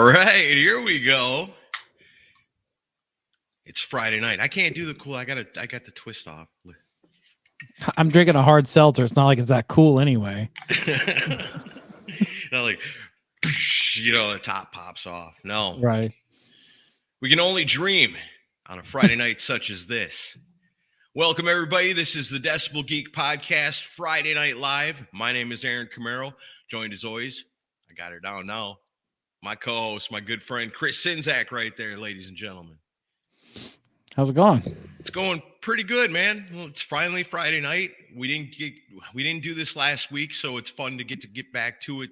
All right, here we go. It's Friday night. I can't do the cool. I got the twist off. I'm drinking a hard seltzer. It's not like it's that cool anyway. Not like, the top pops off. No. Right. We can only dream on a Friday night such as this. Welcome, everybody. This is the Decibel Geek Podcast, Friday Night Live. My name is Aaron Camaro, joined as always. I got her down now. My co-host, my good friend, Chris Sinzak right there, ladies and gentlemen. How's it going? It's going pretty good, man. Well, it's finally Friday night. We didn't do this last week, so it's fun to get back to it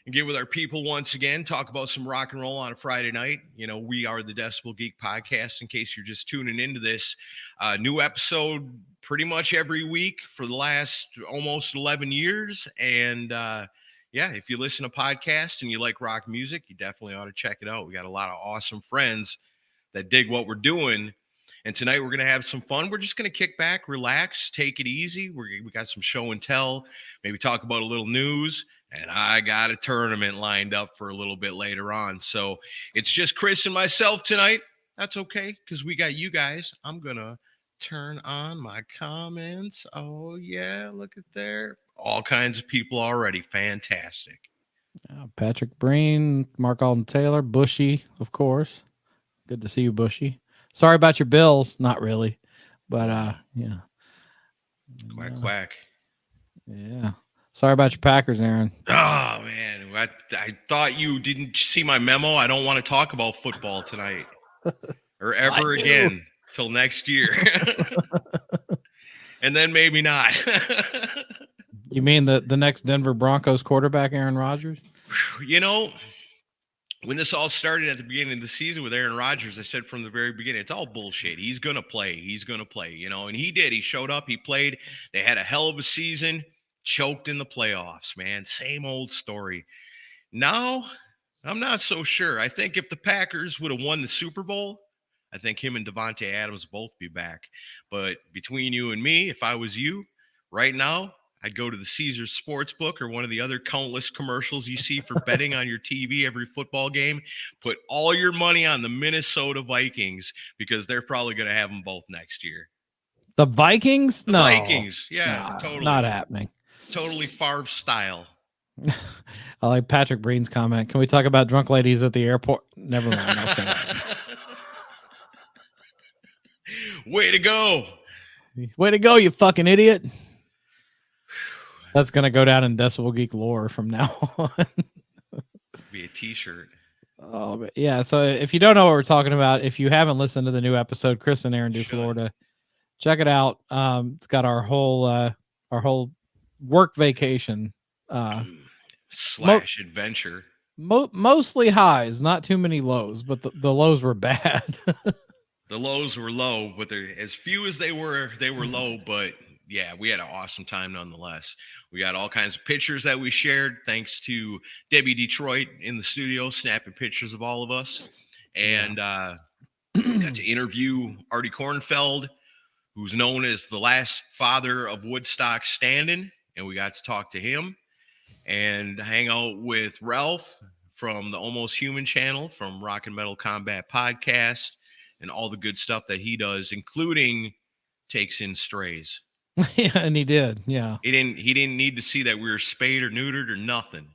and get with our people once again, talk about some rock and roll on a Friday night. You know, we are the Decibel Geek Podcast, in case you're just tuning into this. New episode pretty much every week for the last almost 11 years. And yeah, if you listen to podcasts and you like rock music, you definitely ought to check it out. We got a lot of awesome friends that dig what we're doing. And tonight we're going to have some fun. We're just going to kick back, relax, take it easy. We got some show and tell, maybe talk about a little news. And I got a tournament lined up for a little bit later on. So it's just Chris and myself tonight. That's okay, because we got you guys. I'm going to turn on my comments. Oh, yeah, look at there. All kinds of people already. Fantastic. Patrick Breen, Mark Alden Taylor, Bushy, of course. Good to see you, Bushy. Sorry about your Bills. Not really, but yeah. Quack, quack. Yeah. Sorry about your Packers, Aaron. Oh, man. I thought you didn't see my memo. I don't want to talk about football tonight or ever again till next year. And then maybe not. You mean the next Denver Broncos quarterback, Aaron Rodgers? You know, when this all started at the beginning of the season with Aaron Rodgers, I said from the very beginning, it's all bullshit. He's going to play. He's going to play, and he did. He showed up. He played. They had a hell of a season, choked in the playoffs, man. Same old story. Now, I'm not so sure. I think if the Packers would have won the Super Bowl, I think him and Davante Adams both be back. But between you and me, if I was you, right now, I'd go to the Caesars Sportsbook or one of the other countless commercials you see for betting on your TV every football game. Put all your money on the Minnesota Vikings because they're probably going to have them both next year. The Vikings? No. Vikings, yeah, totally. Not happening. Totally Favre style. I like Patrick Breen's comment. Can we talk about drunk ladies at the airport? Never mind. Way to go. Way to go, you fucking idiot. That's going to go down in Decibel Geek lore from now on. Be a t-shirt. Oh, but yeah. So if you don't know what we're talking about, if you haven't listened to the new episode, Chris and Aaron do Florida, check it out. It's got our whole work vacation slash adventure. Mostly highs, not too many lows, but the lows were bad. The lows were low, but they're as few as they were low, but yeah, we had an awesome time nonetheless. We got all kinds of pictures that we shared, thanks to Debbie Detroit in the studio, snapping pictures of all of us. And got to interview Artie Kornfeld, who's known as the last father of Woodstock standing. And we got to talk to him and hang out with Ralph from the Almost Human channel, from Rock and Metal Combat Podcast, and all the good stuff that he does, including takes in strays. Yeah, and he did. Yeah. He didn't need to see that we were spayed or neutered or nothing.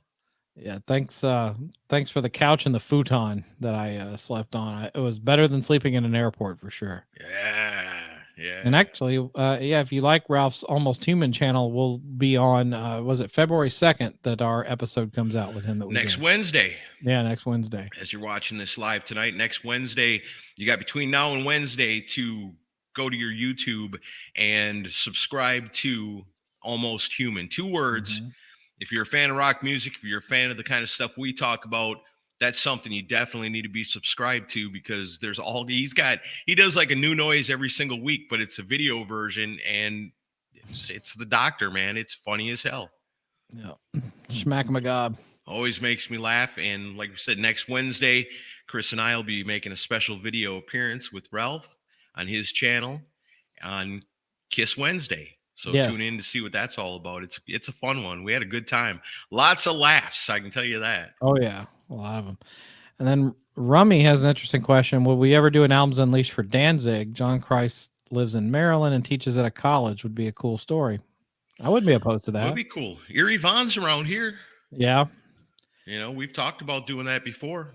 Yeah, thanks for the couch and the futon that I slept on. It was better than sleeping in an airport for sure. Yeah. And actually, if you like Ralph's Almost Human channel, we'll be on, was it February 2nd that our episode comes out with him? Next Wednesday. Yeah, next Wednesday. As you're watching this live tonight, next Wednesday, you got between now and Wednesday to go to your YouTube and subscribe to Almost Human. 2 words. Mm-hmm. If you're a fan of rock music, if you're a fan of the kind of stuff we talk about, that's something you definitely need to be subscribed to, because he does like a new noise every single week, but it's a video version, and it's the doctor, man. It's funny as hell. Yeah. Smack my gob. Always makes me laugh. And like we said, next Wednesday, Chris and I will be making a special video appearance with Ralph on his channel on Kiss Wednesday. So Tune in to see what that's all about. It's a fun one. We had a good time. Lots of laughs, I can tell you that. Oh, yeah. A lot of them. And then Rummy has an interesting question. Will we ever do an Albums Unleashed for Danzig? John Christ lives in Maryland and teaches at a college. Would be a cool story. I wouldn't be opposed to That that. would be cool. Erie Vaughn's around here. Yeah. We've talked about doing that before.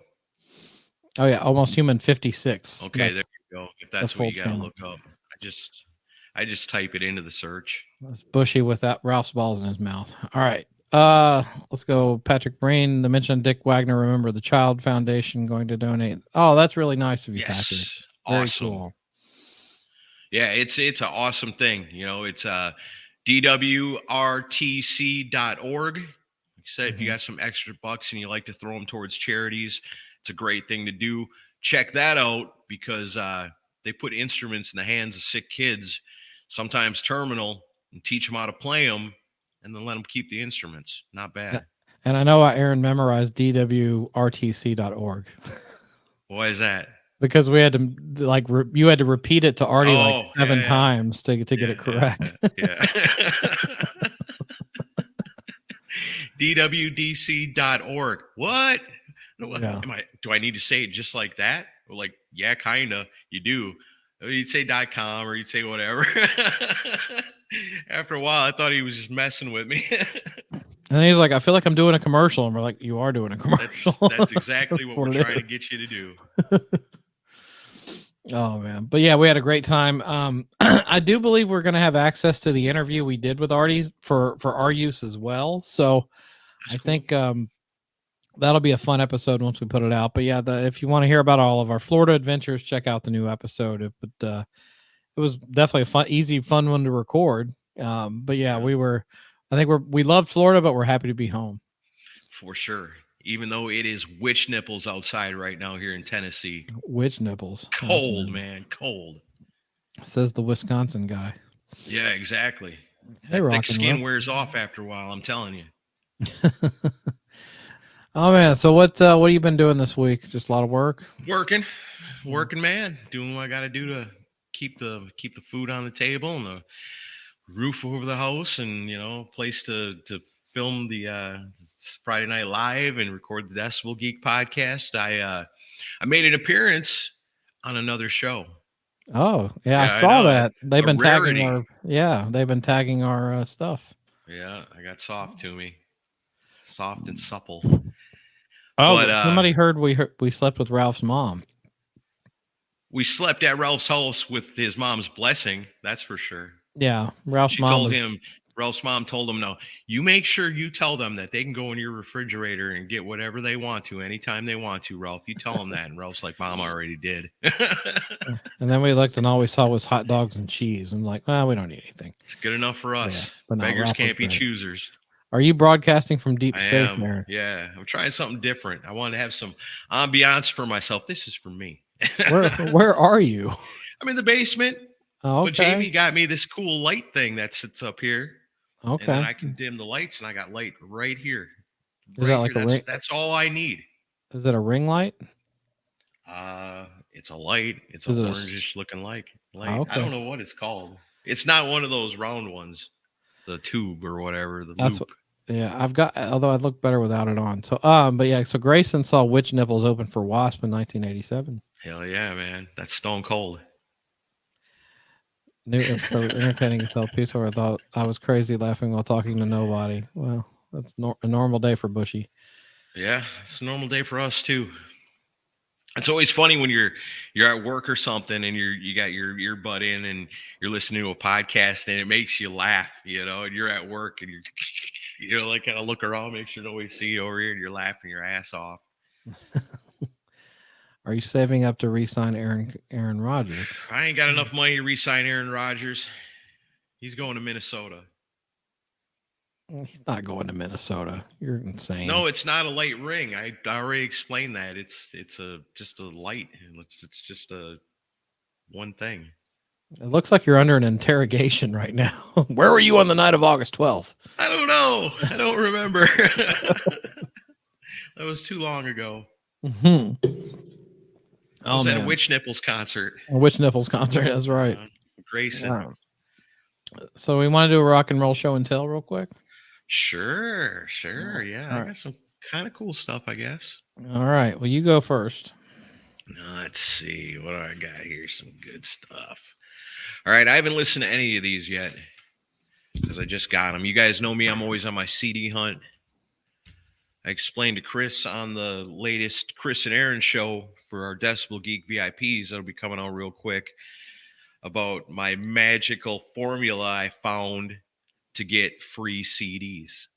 Oh yeah, Almost Human 56. Okay, there you go. If that's what you got to look up, I just type it into the search. That's Bushy with that Ralph's balls in his mouth. All right. Let's go. Patrick Breen, the mentioned Dick Wagner, Remember the Child Foundation going to donate. Oh, that's really nice of you, Patrick. Very awesome. cool. Yeah, it's an awesome thing. It's DWRTC.org. Like I said, if you got some extra bucks and you like to throw them towards charities, it's a great thing to do. Check that out because they put instruments in the hands of sick kids, sometimes terminal, and teach them how to play them, and then let them keep the instruments. Not bad. And I know Aaron memorized DWRTC.org. Why is that? Because we had to you had to repeat it to Artie seven times to get it correct. Yeah. DWDC.org. What? Yeah. Do I need to say it just like that? Or yeah, kinda. You do. You'd say .com or you'd say whatever. After a while, I thought he was just messing with me. And he's like, I feel like I'm doing a commercial. And we're like, you are doing a commercial. That's exactly what we're trying to get you to do. Oh man. But yeah, we had a great time. I do believe we're going to have access to the interview we did with Artie for our use as well. So I think that'll be a fun episode once we put it out. But yeah, if you want to hear about all of our Florida adventures, check out the new episode. But it was definitely a fun one to record. But yeah, we loved Florida, but we're happy to be home. For sure. Even though it is witch nipples outside right now here in Tennessee. Witch nipples. Cold, man. Cold. Says the Wisconsin guy. Yeah, exactly. Hey, that thick skin wears off after a while, I'm telling you. Oh man, so what have you been doing this week? Just a lot of work? Working, man. Doing what I got to do to keep the food on the table and the roof over the house, and place to film the Friday Night Live and record the Decibel Geek podcast. I made an appearance on another show. Oh yeah, I saw that. They've been tagging our stuff. Yeah, I got soft to me, soft and supple. Oh, but, somebody heard we slept with Ralph's mom. We slept at Ralph's house with his mom's blessing. That's for sure. Yeah, Ralph's mom told him, no, you make sure you tell them that they can go in your refrigerator and get whatever they want to anytime they want to, Ralph. You tell them that. And Ralph's like, Mom already did. And then we looked and all we saw was hot dogs and cheese. I'm like, well, we don't need anything. It's good enough for us. Yeah, beggars can't be choosers. Are you broadcasting from deep space, Aaron? Yeah, I'm trying something different. I want to have some ambiance for myself. This is for me. Where are you? I'm in the basement. Oh, okay. But Jamie got me this cool light thing that sits up here. Okay. And then I can dim the lights, and I got light right here. Is that like a ring? That's all I need. Is it a ring light? It's a light. It's an orangish looking light. Oh, okay. I don't know what it's called. It's not one of those round ones, the tube or whatever. I've got. Although I'd look better without it on. So, but yeah. So Grayson saw Witch Nipples open for Wasp in 1987. Hell yeah, man! That's stone cold. New episode entertaining to tell peace. Or I thought I was crazy laughing while talking to nobody. Well, that's a normal day for Bushy. Yeah, it's a normal day for us too. It's always funny when you're at work or something and you got your earbud in and you're listening to a podcast and it makes you laugh, and you're at work and you're like kind of look around, make sure nobody see you over here, and you're laughing your ass off. Are you saving up to re-sign Aaron Rodgers? I ain't got enough money to re-sign Aaron Rodgers. He's going to Minnesota. He's not going to Minnesota. You're insane. No, it's not a light ring. I already explained that. It's just a light. It's just a one thing. It looks like you're under an interrogation right now. Where were you on the night of August 12th? I don't know. I don't remember. That was too long ago. Mm-hmm. I was at a Witch Nipples concert. A Witch Nipples concert, that's right. Grayson. Wow. So we want to do a rock and roll show and tell real quick? Sure. Yeah. I got some kind of cool stuff, I guess. All right. Well, you go first. Let's see. What do I got here? Some good stuff. All right. I haven't listened to any of these yet because I just got them. You guys know me. I'm always on my CD hunt. I explained to Chris on the latest Chris and Aaron show for our Decibel Geek VIPs that'll be coming out real quick about my magical formula I found to get free CDs.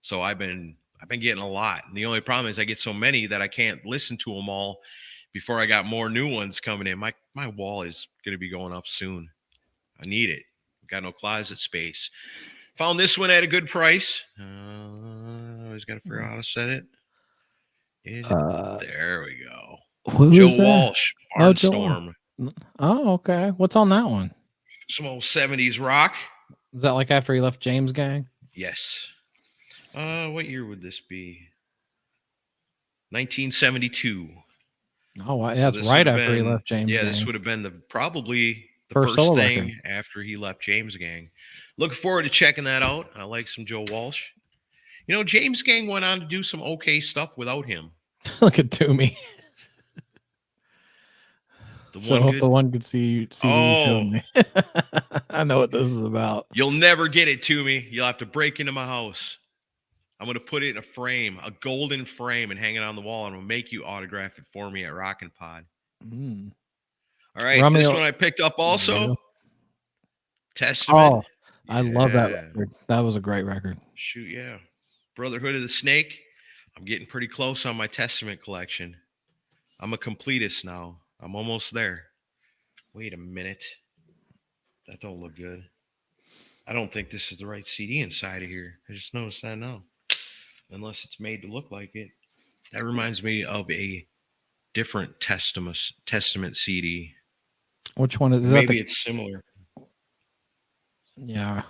So I've been getting a lot. And the only problem is I get so many that I can't listen to them all before I got more new ones coming in. My wall is going to be going up soon. I need it. Got no closet space. Found this one at a good price. I always got to figure out how to set it. There we go. Joe Walsh, Barnstorm. Oh, okay. What's on that one? Some old 70s rock. Is that like after he left James Gang? Yes. What year would this be? 1972. Oh, wow. Yeah, that's right after he left James Gang. Yeah, this would have been probably the First first solo thing record. after he left James Gang. Looking forward to checking that out. I like some Joe Walsh. You know, James Gang went on to do some okay stuff without him. Look at Toomey. If the one could see you showing me. I know what this is about. You'll never get it to me. You'll have to break into my house. I'm going to put it in a frame, a golden frame, and hang it on the wall, and I'll make you autograph it for me at Rockin' Pod. Mm. All right, this one I picked up also. Testament. Oh, I love that record. That was a great record. Shoot, yeah. Brotherhood of the Snake. I'm getting pretty close on my Testament collection. I'm a completist now. I'm almost there. Wait a minute. That don't look good. I don't think this is the right CD inside of here. I just noticed that now. Unless it's made to look like it. That reminds me of a different Testament CD. Which one is that? Maybe it's similar. Yeah.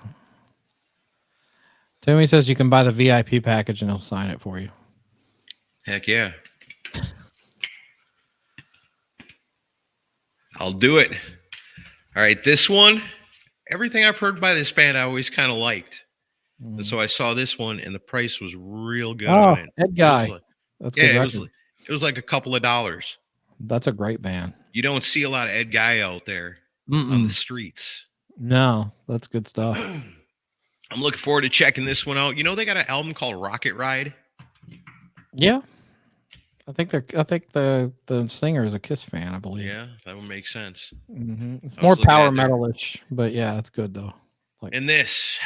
Toomey says you can buy the VIP package and he'll sign it for you. Heck yeah. I'll do it. All right, this one, everything I've heard by this band I always kind of liked. And so I saw this one and the price was real good on it. Ed Guy. That's good. Yeah, it was like a couple of dollars. That's a great band. You don't see a lot of Ed Guy out there on the streets. No, that's good stuff. I'm looking forward to checking this one out. You know, they got an album called Rocket Ride. Yeah. I think the singer is a Kiss fan, I believe. Yeah, that would make sense. Mm-hmm. It's more power metal-ish, but yeah, it's good though. And this,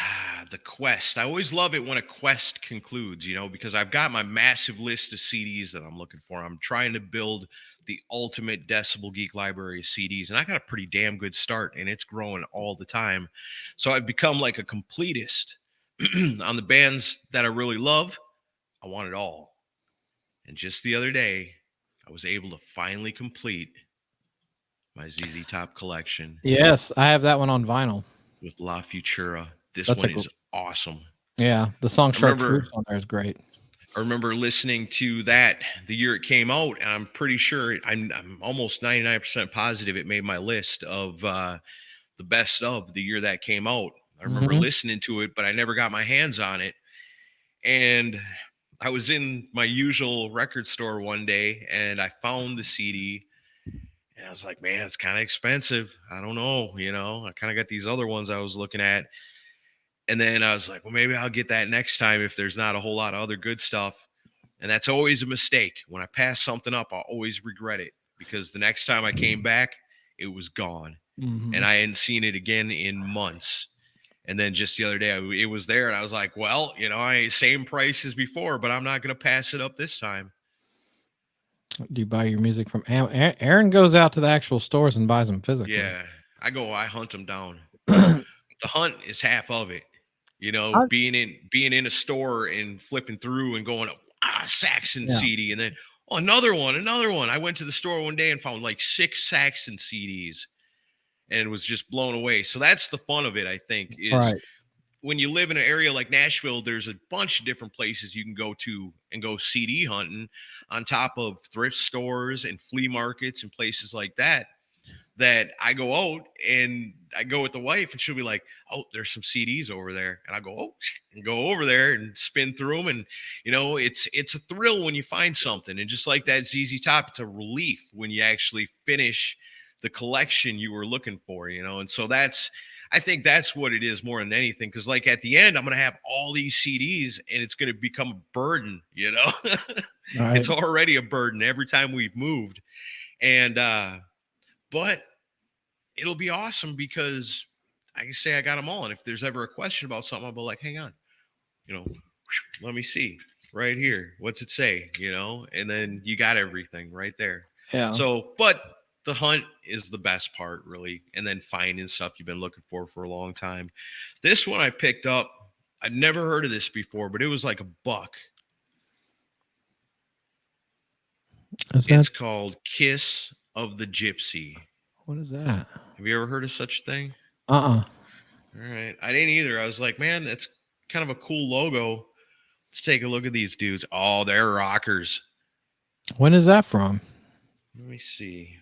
the Quest. I always love it when a quest concludes, you know, because I've got my massive list of CDs that I'm looking for. I'm trying to build the ultimate Decibel Geek library of CDs, and I got a pretty damn good start, and it's growing all the time. So I've become like a completist on the bands that I really love. I want it all. And just the other day, I was able to finally complete my ZZ Top collection. Yes, I have that one on vinyl. With La Futura. This one is awesome. Yeah, the song Chartreuse on there is great. I remember listening to that the year it came out, and I'm pretty sure, I'm almost 99% positive it made my list of the best of the year that came out. I remember listening to it, but I never got my hands on it. And I was in my usual record store one day, and I found the CD. And I was like, man, it's kind of expensive. I don't know. You know, I kind of got these other ones I was looking at. And then I was like, well, maybe I'll get that next time if there's not a whole lot of other good stuff. And that's always a mistake. When I pass something up, I'll always regret it because the next time I came back, it was gone. And I hadn't seen it again in months. And then just the other day, it was there. And I was like, well, you know, same price as before, but I'm not going to pass it up this time. Do you buy your music from Aaron? Goes out to the actual stores and buys them physically. Yeah, I hunt them down. The hunt is half of it. You know, being in a store and flipping through and going, Saxon CD, and then another one. I went to the store one day and found like 6 Saxon CDs and was just blown away. So that's the fun of it, I think, is when you live in an area like Nashville, there's a bunch of different places you can go to and go CD hunting on top of thrift stores and flea markets and places like that. that I go out and I go with the wife, and she'll be like, "Oh, there's some CDs over there," and I go, "Oh," and go over there and spin through them, and it's a thrill when you find something, and just like that ZZ Top, it's a relief when you actually finish the collection you were looking for, and so I think that's what it is more than anything, because like at the end, I'm gonna have all these CDs, and it's gonna become a burden. Right. It's already a burden every time we've moved, and but it'll be awesome because I can say I got them all. And if there's ever a question about something, I'll be like, hang on, let me see right here. What's it say? And then you got everything right there. Yeah. So, but the hunt is the best part, really. And then finding stuff you've been looking for a long time. This one I picked up. I've never heard of this before, but it was like $1. It's called Kiss of the Gypsy. What is that? Have you ever heard of such a thing? Uh-uh. All right. I didn't either. I was like, man, that's kind of a cool logo. Let's take a look at these dudes. Oh, they're rockers. When is that from? Let me see.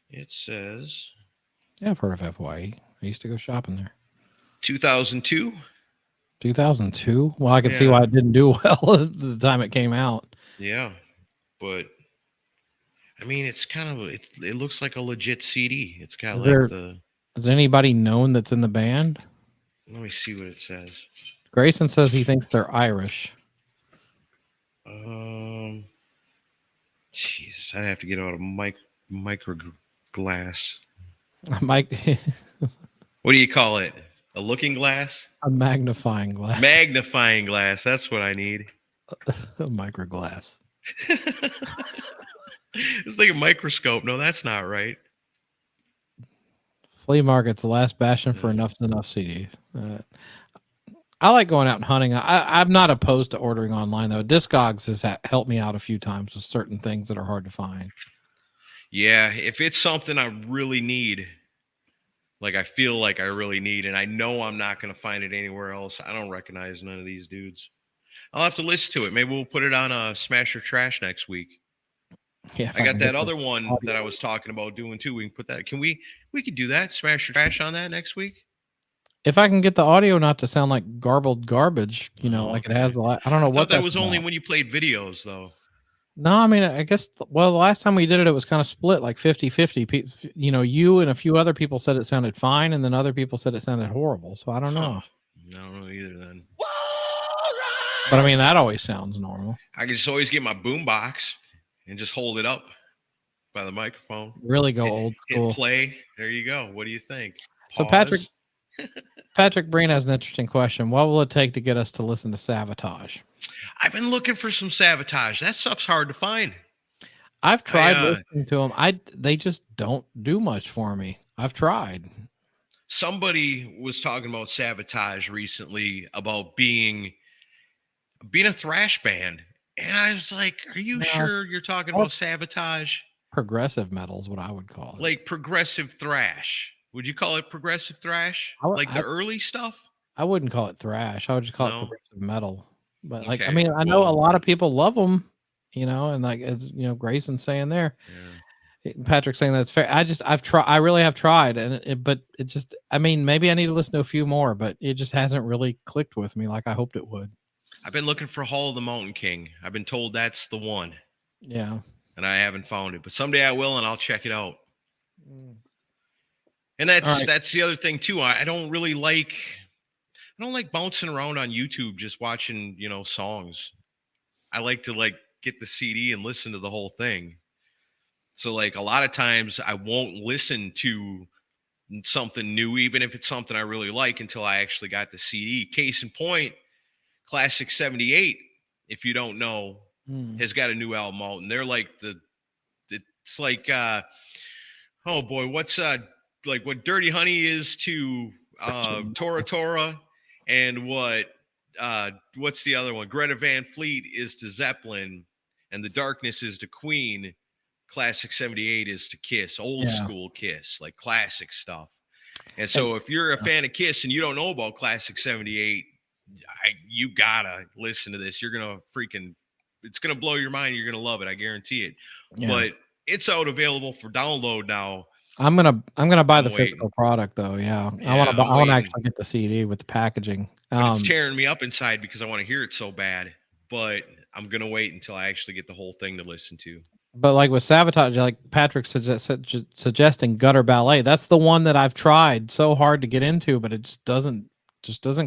It says Yeah, I've heard of FYE. I used to go shopping there. 2002. 2002? Well, I could see why it didn't do well at the time it came out. Yeah. But I mean, it's kind of it looks like a legit CD. It's got Is anybody known that's in the band? Let me see what it says. Grayson says he thinks they're Irish. Jesus, I'd have to get out a micro glass. Mike, what do you call it? A looking glass? A magnifying glass. Magnifying glass. That's what I need. A micro glass. It's like a microscope. No, that's not right. Flea market's the last bastion for enough CDs. I like going out and hunting. I'm not opposed to ordering online though. Discogs has helped me out a few times with certain things that are hard to find. Yeah, if it's something I really need, like I feel like I really need, and I know I'm not going to find it anywhere else, I don't recognize none of these dudes. I'll have to listen to it. Maybe we'll put it on Smash or Trash next week. Yeah, I got that other one that I was talking about doing too. We can put that. We could do that. Smash or Trash on that next week. If I can get the audio not to sound like garbled garbage, like it has a lot. I don't know what that was only when you played videos though. No, I mean, I guess, the last time we did it, it was kind of split like 50-50. You and a few other people said it sounded fine, and then other people said it sounded horrible. So I don't know. I don't know either then. But I mean, that always sounds normal. I can just always get my boom box and just hold it up by the microphone. Really go old school. Hit play. There you go. What do you think? So Patrick Breen has an interesting question. What will it take to get us to listen to Savatage? I've been looking for some Savatage. That stuff's hard to find. I've tried listening to them. They just don't do much for me. I've tried. Somebody was talking about Savatage recently about being a thrash band. And I was like, are you sure you're talking about Savatage? Progressive metal is what I would call it. Like progressive thrash. Would you call it progressive thrash? Like the early stuff? I wouldn't call it thrash. I would just call it progressive metal. But I mean, I know a lot of people love them, and like, as Grayson saying there, Patrick saying that's fair. I really have tried, but it just, I mean, maybe I need to listen to a few more, but it just hasn't really clicked with me like I hoped it would. I've been looking for Hall of the Mountain King. I've been told that's the one. Yeah. And I haven't found it, but someday I will, and I'll check it out. And that's the other thing too. I don't like bouncing around on YouTube just watching, songs. I like to get the CD and listen to the whole thing. So like a lot of times I won't listen to something new, even if it's something I really like, until I actually got the CD. Case in point, Classic 78, if you don't know, has got a new album out, and they're like it's like oh boy, what's like what Dirty Honey is to Tora Tora, and what's the other one? Greta Van Fleet is to Zeppelin, and The Darkness is to Queen. Classic 78 is to Kiss, old school Kiss, like classic stuff. And so if you're a fan of Kiss and you don't know about Classic 78, you gotta listen to this. You're gonna it's gonna blow your mind. You're gonna love it. I guarantee it. Yeah. But it's out available for download now. I'm gonna buy I'm the waiting. physical product though. Yeah, Yeah, I I'm want to waiting. actually get the CD with the packaging. But it's tearing me up inside because I want to hear it so bad. But I'm gonna wait until I actually get the whole thing to listen to. But like with Sabotage, like Patrick suggesting Gutter Ballet, that's the one that I've tried so hard to get into, but it just doesn't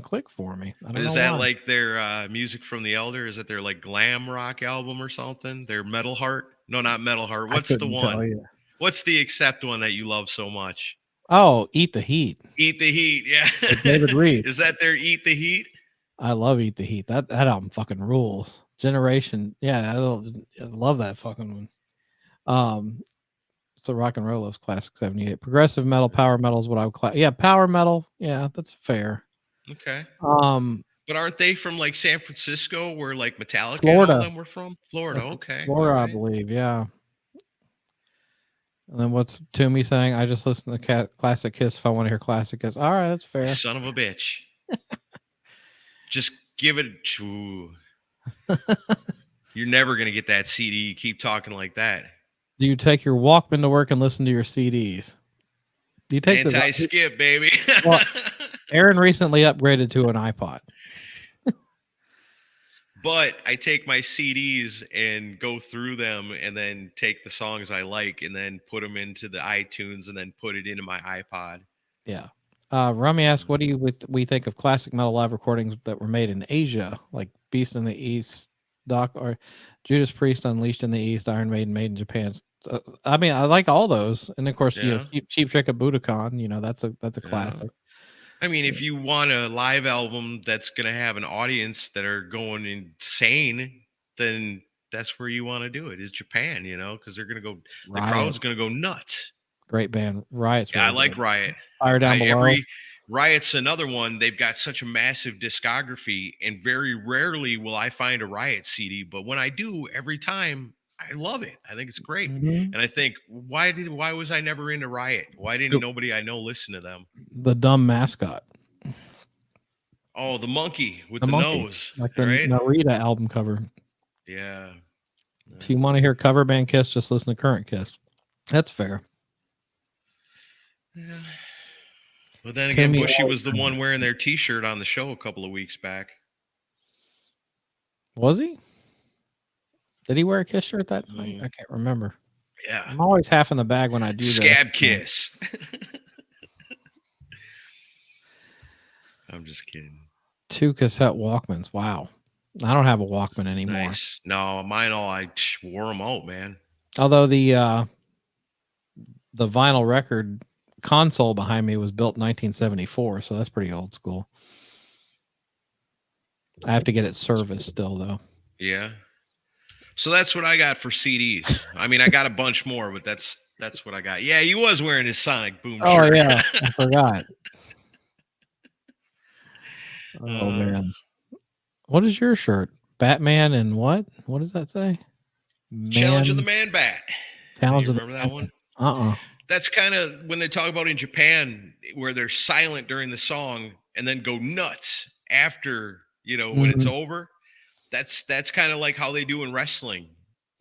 click for me. I don't Is know that why. like their music from the Elder? Is that their like glam rock album or something? Their Metal Heart? No, not Metal Heart. I What's the couldn't tell one? you. What's the Accept one that you love so much? Oh, Eat the Heat. Eat the Heat. Yeah. With David Reed. Is that their Eat the Heat? I love Eat the Heat. That album fucking rules. Generation. Yeah, I love that fucking one. So Rock and Roll Loves Classic 78. Progressive metal, power metal is what I would yeah, power metal. Yeah, that's fair. Okay. Um, But aren't they from like San Francisco, where like Metallica Florida. and all them were from? Florida. Okay. Florida, All I right. believe. Yeah. And then what's Toomey saying? I just listen to Classic Kiss if I want to hear Classic Kiss. All right, that's fair. Son of a bitch. Just give it. Ooh. You're never gonna get that CD. You keep talking like that. Do you take your Walkman to work and listen to your CDs? Do you take Anti-skip, baby. Well, Aaron recently upgraded to an iPod. But I take my CDs and go through them and then take the songs I like and then put them into the iTunes and then put it into my iPod. Yeah. Rummy asked, what do we think of classic metal live recordings that were made in Asia, like Beast in the East, Doc, or Judas Priest Unleashed in the East, Iron Maiden made in Japan? I mean, I like all those, and of course, you know, Cheap Trick of Budokan. You know, that's a classic. I mean, if you want a live album that's going to have an audience that are going insane, then that's where you want to do it. Is Japan, you know, because they're going to go. The crowd's going to go nuts. Great band, Riot's. Yeah, really I like good. Riot. Fire Down Below. Riot's another one. They've got such a massive discography, and very rarely will I find a Riot CD. But when I do, every time I love it. I think it's great. Mm-hmm. And I think, why was I never into Riot? Why didn't nobody I know listen to them? The dumb mascot. Oh, the monkey with the nose. Like the right? Narita album cover. Yeah. If you want to hear cover band Kiss, just listen to current Kiss. That's fair. Yeah. But then again, Bushy was the one wearing their T-shirt on the show a couple of weeks back. Was he? Did he wear a Kiss shirt that night? I can't remember. Yeah. I'm always half in the bag when I do that. Scab Kiss. I'm just kidding. 2 cassette Walkmans. Wow. I don't have a Walkman anymore. Nice. No, mine I wore them out, man. Although the vinyl record console behind me was built in 1974, so that's pretty old school. I have to get it serviced still, though. Yeah. So that's what I got for CDs. I mean, I got a bunch more, but that's what I got. Yeah, he was wearing his Sonic Boom shirt. Oh, yeah. I forgot. Oh, man. What is your shirt? Batman and what? What does that say? Challenge of the Man Bat. Challenge of the remember that one? That's kind of when they talk about in Japan where they're silent during the song and then go nuts after, you know, when it's over. That's kind of like how they do in wrestling.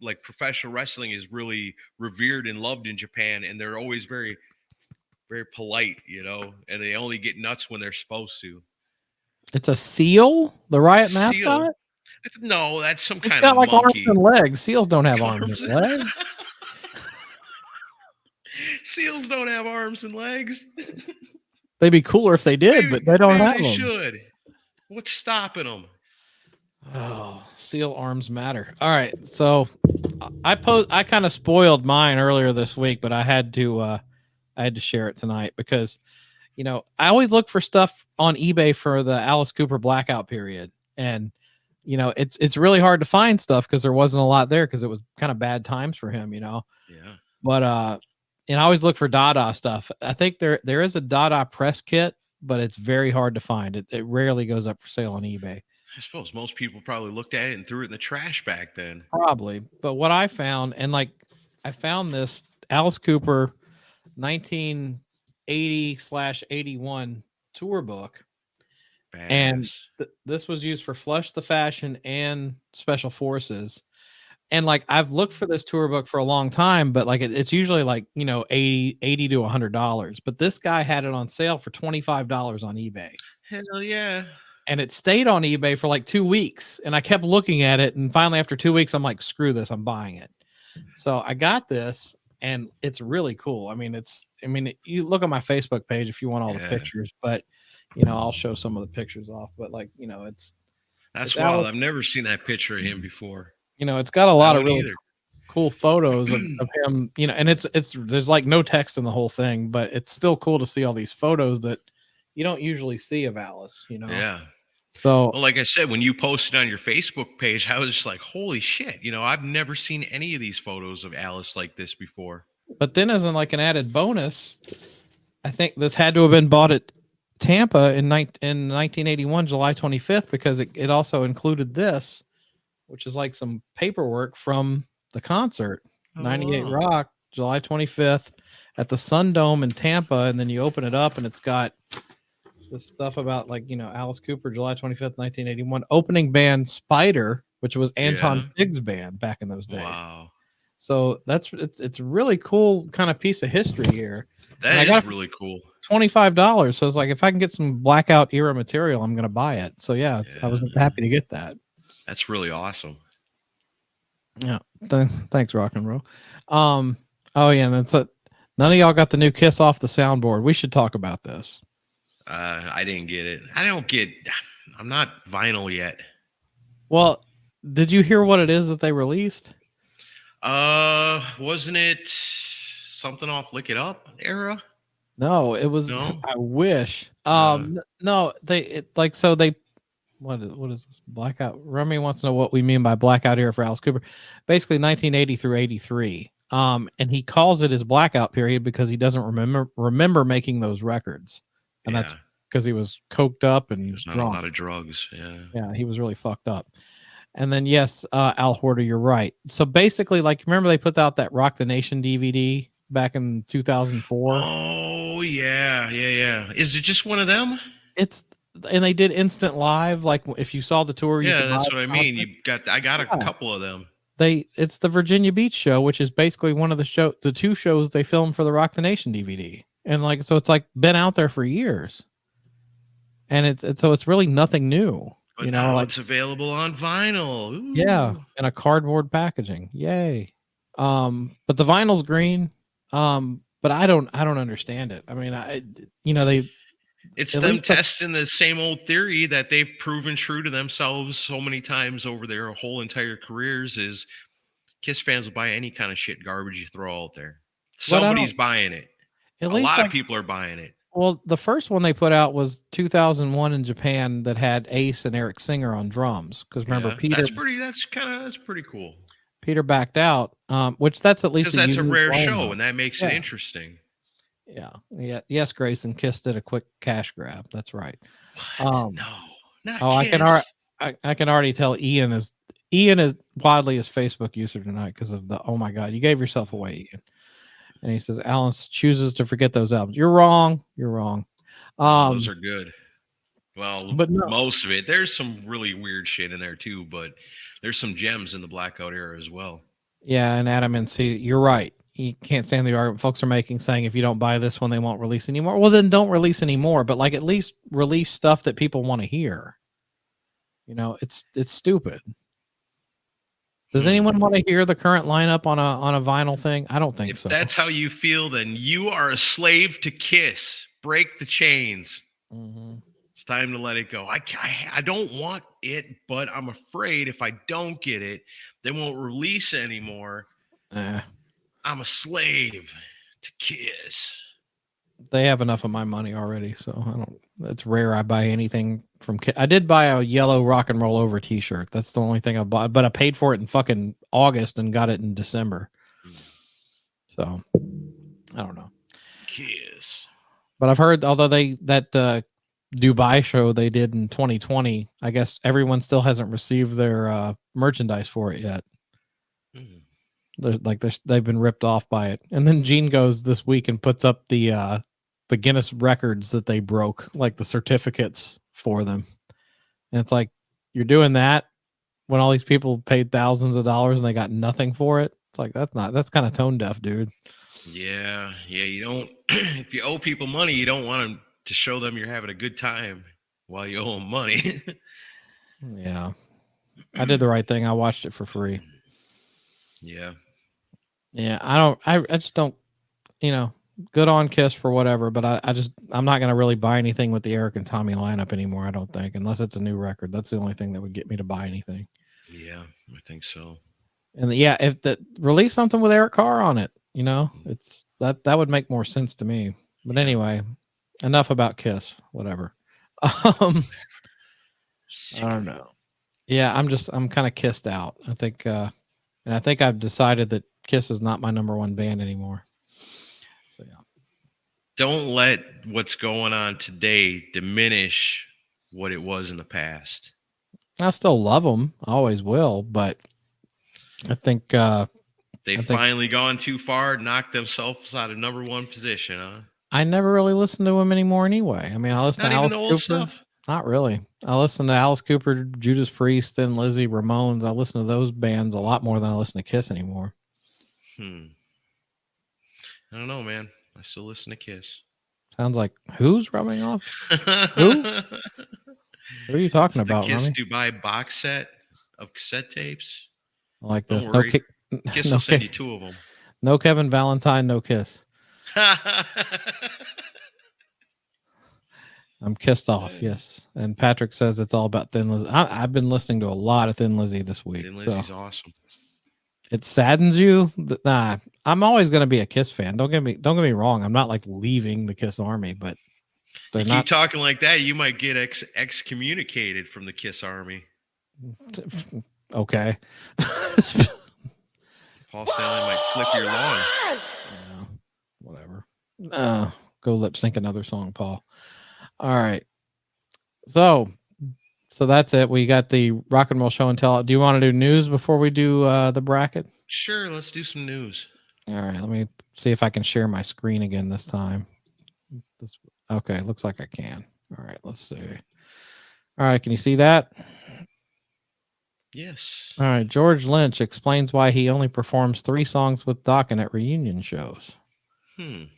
Like professional wrestling is really revered and loved in Japan, and they're always very, very polite, you know, and they only get nuts when they're supposed to. It's a seal? The Riot mascot? No, that's some kind of got like monkey. Arms and legs. Seals don't have arms and legs. Seals don't have arms and legs. They'd be cooler if they did, but they don't have them. They should. What's stopping them? Oh, seal arms matter. All right, so I kind of spoiled mine earlier this week, but I had to share it tonight because, you know, I always look for stuff on eBay for the Alice Cooper blackout period, and you know, it's really hard to find stuff because there wasn't a lot there because it was kind of bad times for him, you know. Yeah. But and I always look for Dada stuff. I think there is a Dada press kit, but it's very hard to find. It rarely goes up for sale on eBay. I suppose most people probably looked at it and threw it in the trash back then. Probably. But what I found, and like I found this Alice Cooper 1980/81 tour book. Badass. And this was used for Flush the Fashion and Special Forces. And like I've looked for this tour book for a long time, but like it's usually like, you know, 80 to $100. But this guy had it on sale for $25 on eBay. Hell yeah. And it stayed on eBay for like 2 weeks. And I kept looking at it. And finally, after 2 weeks, I'm like, screw this, I'm buying it. So I got this and it's really cool. I mean, you look at my Facebook page if you want all the pictures, but you know, I'll show some of the pictures off. But like, you know, that's wild. I've never seen that picture of him before. You know, it's got a lot of really cool photos of him, you know, and there's like no text in the whole thing, but it's still cool to see all these photos that you don't usually see of Alice, you know? Yeah. So, well, like I said, when you posted on your Facebook page, I was just like, holy shit. You know, I've never seen any of these photos of Alice like this before. But then as in like an added bonus, I think this had to have been bought at Tampa in 1981, July 25th, because it also included this, which is like some paperwork from the concert, 98 Rock, July 25th at the Sun Dome in Tampa. And then you open it up and it's got this stuff about like, you know, Alice Cooper, July 25th, 1981, opening band Spider, which was Anton Fig's band back in those days. Wow. So it's a really cool kind of piece of history here. That is really cool. $25. So it's like, if I can get some Blackout era material, I'm going to buy it. So yeah, I was happy to get that. That's really awesome. Yeah. Thanks, rock and roll. Oh yeah. That's it. None of y'all got the new Kiss off the soundboard. We should talk about this. I didn't get it. I'm not vinyl yet. Well, did you hear what it is that they released? Wasn't it something off Lick It Up era? No, it was. No? I wish. No, what is this? Blackout. Remy wants to know what we mean by Blackout era for Alice Cooper. Basically 1980 through 83. And he calls it his blackout period because he doesn't remember making those records. And that's because he was coked up and drunk. A lot of drugs. Yeah, he was really fucked up. And then yes, Al Horter, you're right. So basically, like, remember they put out that Rock the Nation DVD back in 2004? Oh yeah. Is it just one of them? And they did instant live. Like if you saw the tour, that's what I mean. I got a couple of them. It's the Virginia Beach show, which is basically one of the two shows they filmed for the Rock the Nation DVD. And like, so it's like been out there for years, and it's really nothing new. But now it's available on vinyl. Ooh. Yeah, in a cardboard packaging. Yay! But the vinyl's green. But I don't understand it. I mean, it's them testing the same old theory that they've proven true to themselves so many times over their whole entire careers. Is Kiss fans will buy any kind of shit garbage you throw out there. Somebody's buying it. A lot of people are buying it. Well, the first one they put out was 2001 in Japan that had Ace and Eric Singer on drums. Because remember, Peter. That's pretty cool. Peter backed out, which that's at least because that's a rare show, and that makes it interesting. Yeah. Yes, Grayson, Kiss did a quick cash grab. That's right. No, not Kiss. I can already tell Ian is widely his Facebook user tonight because of the oh my god, you gave yourself away, Ian. And he says Alice chooses to forget those albums. You're wrong. Those are good. Well, but most of it. There's some really weird shit in there too, but there's some gems in the Blackout era as well. Yeah, and Adam and C, you're right. You can't stand the argument folks are making saying if you don't buy this one, they won't release anymore. Well, then don't release anymore, but like at least release stuff that people want to hear. You know, it's stupid. Does anyone want to hear the current lineup on a vinyl thing? I don't think so. If that's how you feel, then you are a slave to Kiss. Break the chains. Mm-hmm. It's time to let it go. I don't want it, but I'm afraid if I don't get it, they won't release anymore. I'm a slave to Kiss. They have enough of my money already, so I don't. It's rare I buy anything from Kiss. I did buy a yellow Rock and Roll Over T-shirt. That's the only thing I bought, but I paid for it in fucking August and got it in December. So I don't know. Kiss. But I've heard, although that Dubai show they did in 2020, I guess everyone still hasn't received their merchandise for it yet. They've been ripped off by it. And then Gene goes this week and puts up the Guinness records that they broke, like the certificates for them. And it's like, you're doing that when all these people paid thousands of dollars and they got nothing for it. It's like that's kind of tone deaf, dude. Yeah, you don't. If you owe people money, you don't want them to show them you're having a good time while you owe them money. Yeah, I did the right thing. I watched it for free. Yeah. Yeah, I just don't, good on Kiss for whatever, but I'm not gonna really buy anything with the Eric and Tommy lineup anymore. I don't think, unless it's a new record. That's the only thing that would get me to buy anything. Yeah, I think so. And yeah, if that release something with Eric Carr on it, it's that would make more sense to me. But anyway, enough about Kiss. Whatever. I don't know. Yeah, I'm kind of kissed out. I think, and I think I've decided that Kiss is not my number one band anymore. So yeah. Don't let what's going on today diminish what it was in the past. I still love them. I always will, but I think they've finally gone too far, knocked themselves out of number one position, huh? I never really listen to them anymore anyway. I mean, I listen to Alice Cooper. Stuff. Not really. I listen to Alice Cooper, Judas Priest, Thin Lizzy, Ramones. I listen to those bands a lot more than I listen to Kiss anymore. I don't know, man. I still listen to Kiss. Sounds like who's rubbing off? Who? Who are you talking about? The Kiss Ronnie? Dubai box set of cassette tapes. I like this. No Kiss will send you 2 of them. No Kevin Valentine, no Kiss. I'm kissed off, yes. And Patrick says it's all about Thin Lizzy. I've been listening to a lot of Thin Lizzy this week. Thin Lizzy's awesome. It saddens you. Nah, I'm always going to be a Kiss fan. Don't get me wrong. I'm not like leaving the Kiss army, but you keep talking like that, you might get excommunicated from the Kiss army. Okay. Paul Stanley might flip your lawn. Yeah, whatever. Go lip sync another song, Paul. All right. So that's it. We got the rock and roll show and tell. Do you want to do news before we do the bracket? Sure. Let's do some news. All right. Let me see if I can share my screen again this time. Okay. Looks like I can. All right. Let's see. All right. Can you see that? Yes. All right. George Lynch explains why he only performs 3 songs with Dokken at reunion shows. He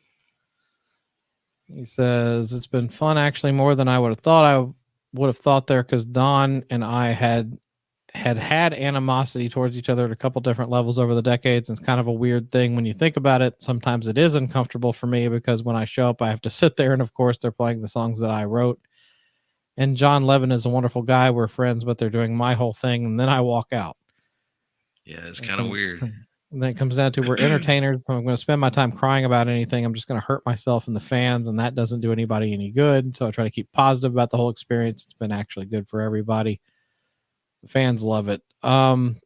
says, it's been fun, actually, more than I would have thought. I would have thought there, because Don and I had animosity towards each other at a couple different levels over the decades. And it's kind of a weird thing when you think about it. Sometimes it is uncomfortable for me, because when I show up, I have to sit there, and of course they're playing the songs that I wrote. And John Levin is a wonderful guy. We're friends, but they're doing my whole thing, and then I walk out. Yeah, it's kind of weird. And then it comes down to, we're entertainers. If I'm going to spend my time crying about anything, I'm just going to hurt myself and the fans, and that doesn't do anybody any good. So I try to keep positive about the whole experience. It's been actually good for everybody. The fans love it. It's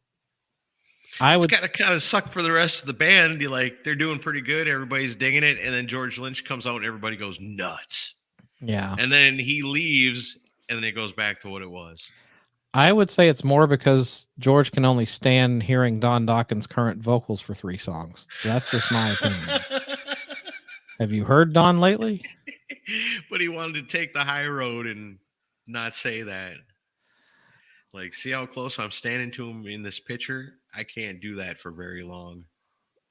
kind of suck for the rest of the band. They're doing pretty good. Everybody's digging it. And then George Lynch comes out and everybody goes nuts. Yeah. And then he leaves and then it goes back to what it was. I would say it's more because George can only stand hearing Don Dokken's current vocals for 3 songs. That's just my opinion. Have you heard Don lately? But he wanted to take the high road and not say that. See how close I'm standing to him in this picture? I can't do that for very long.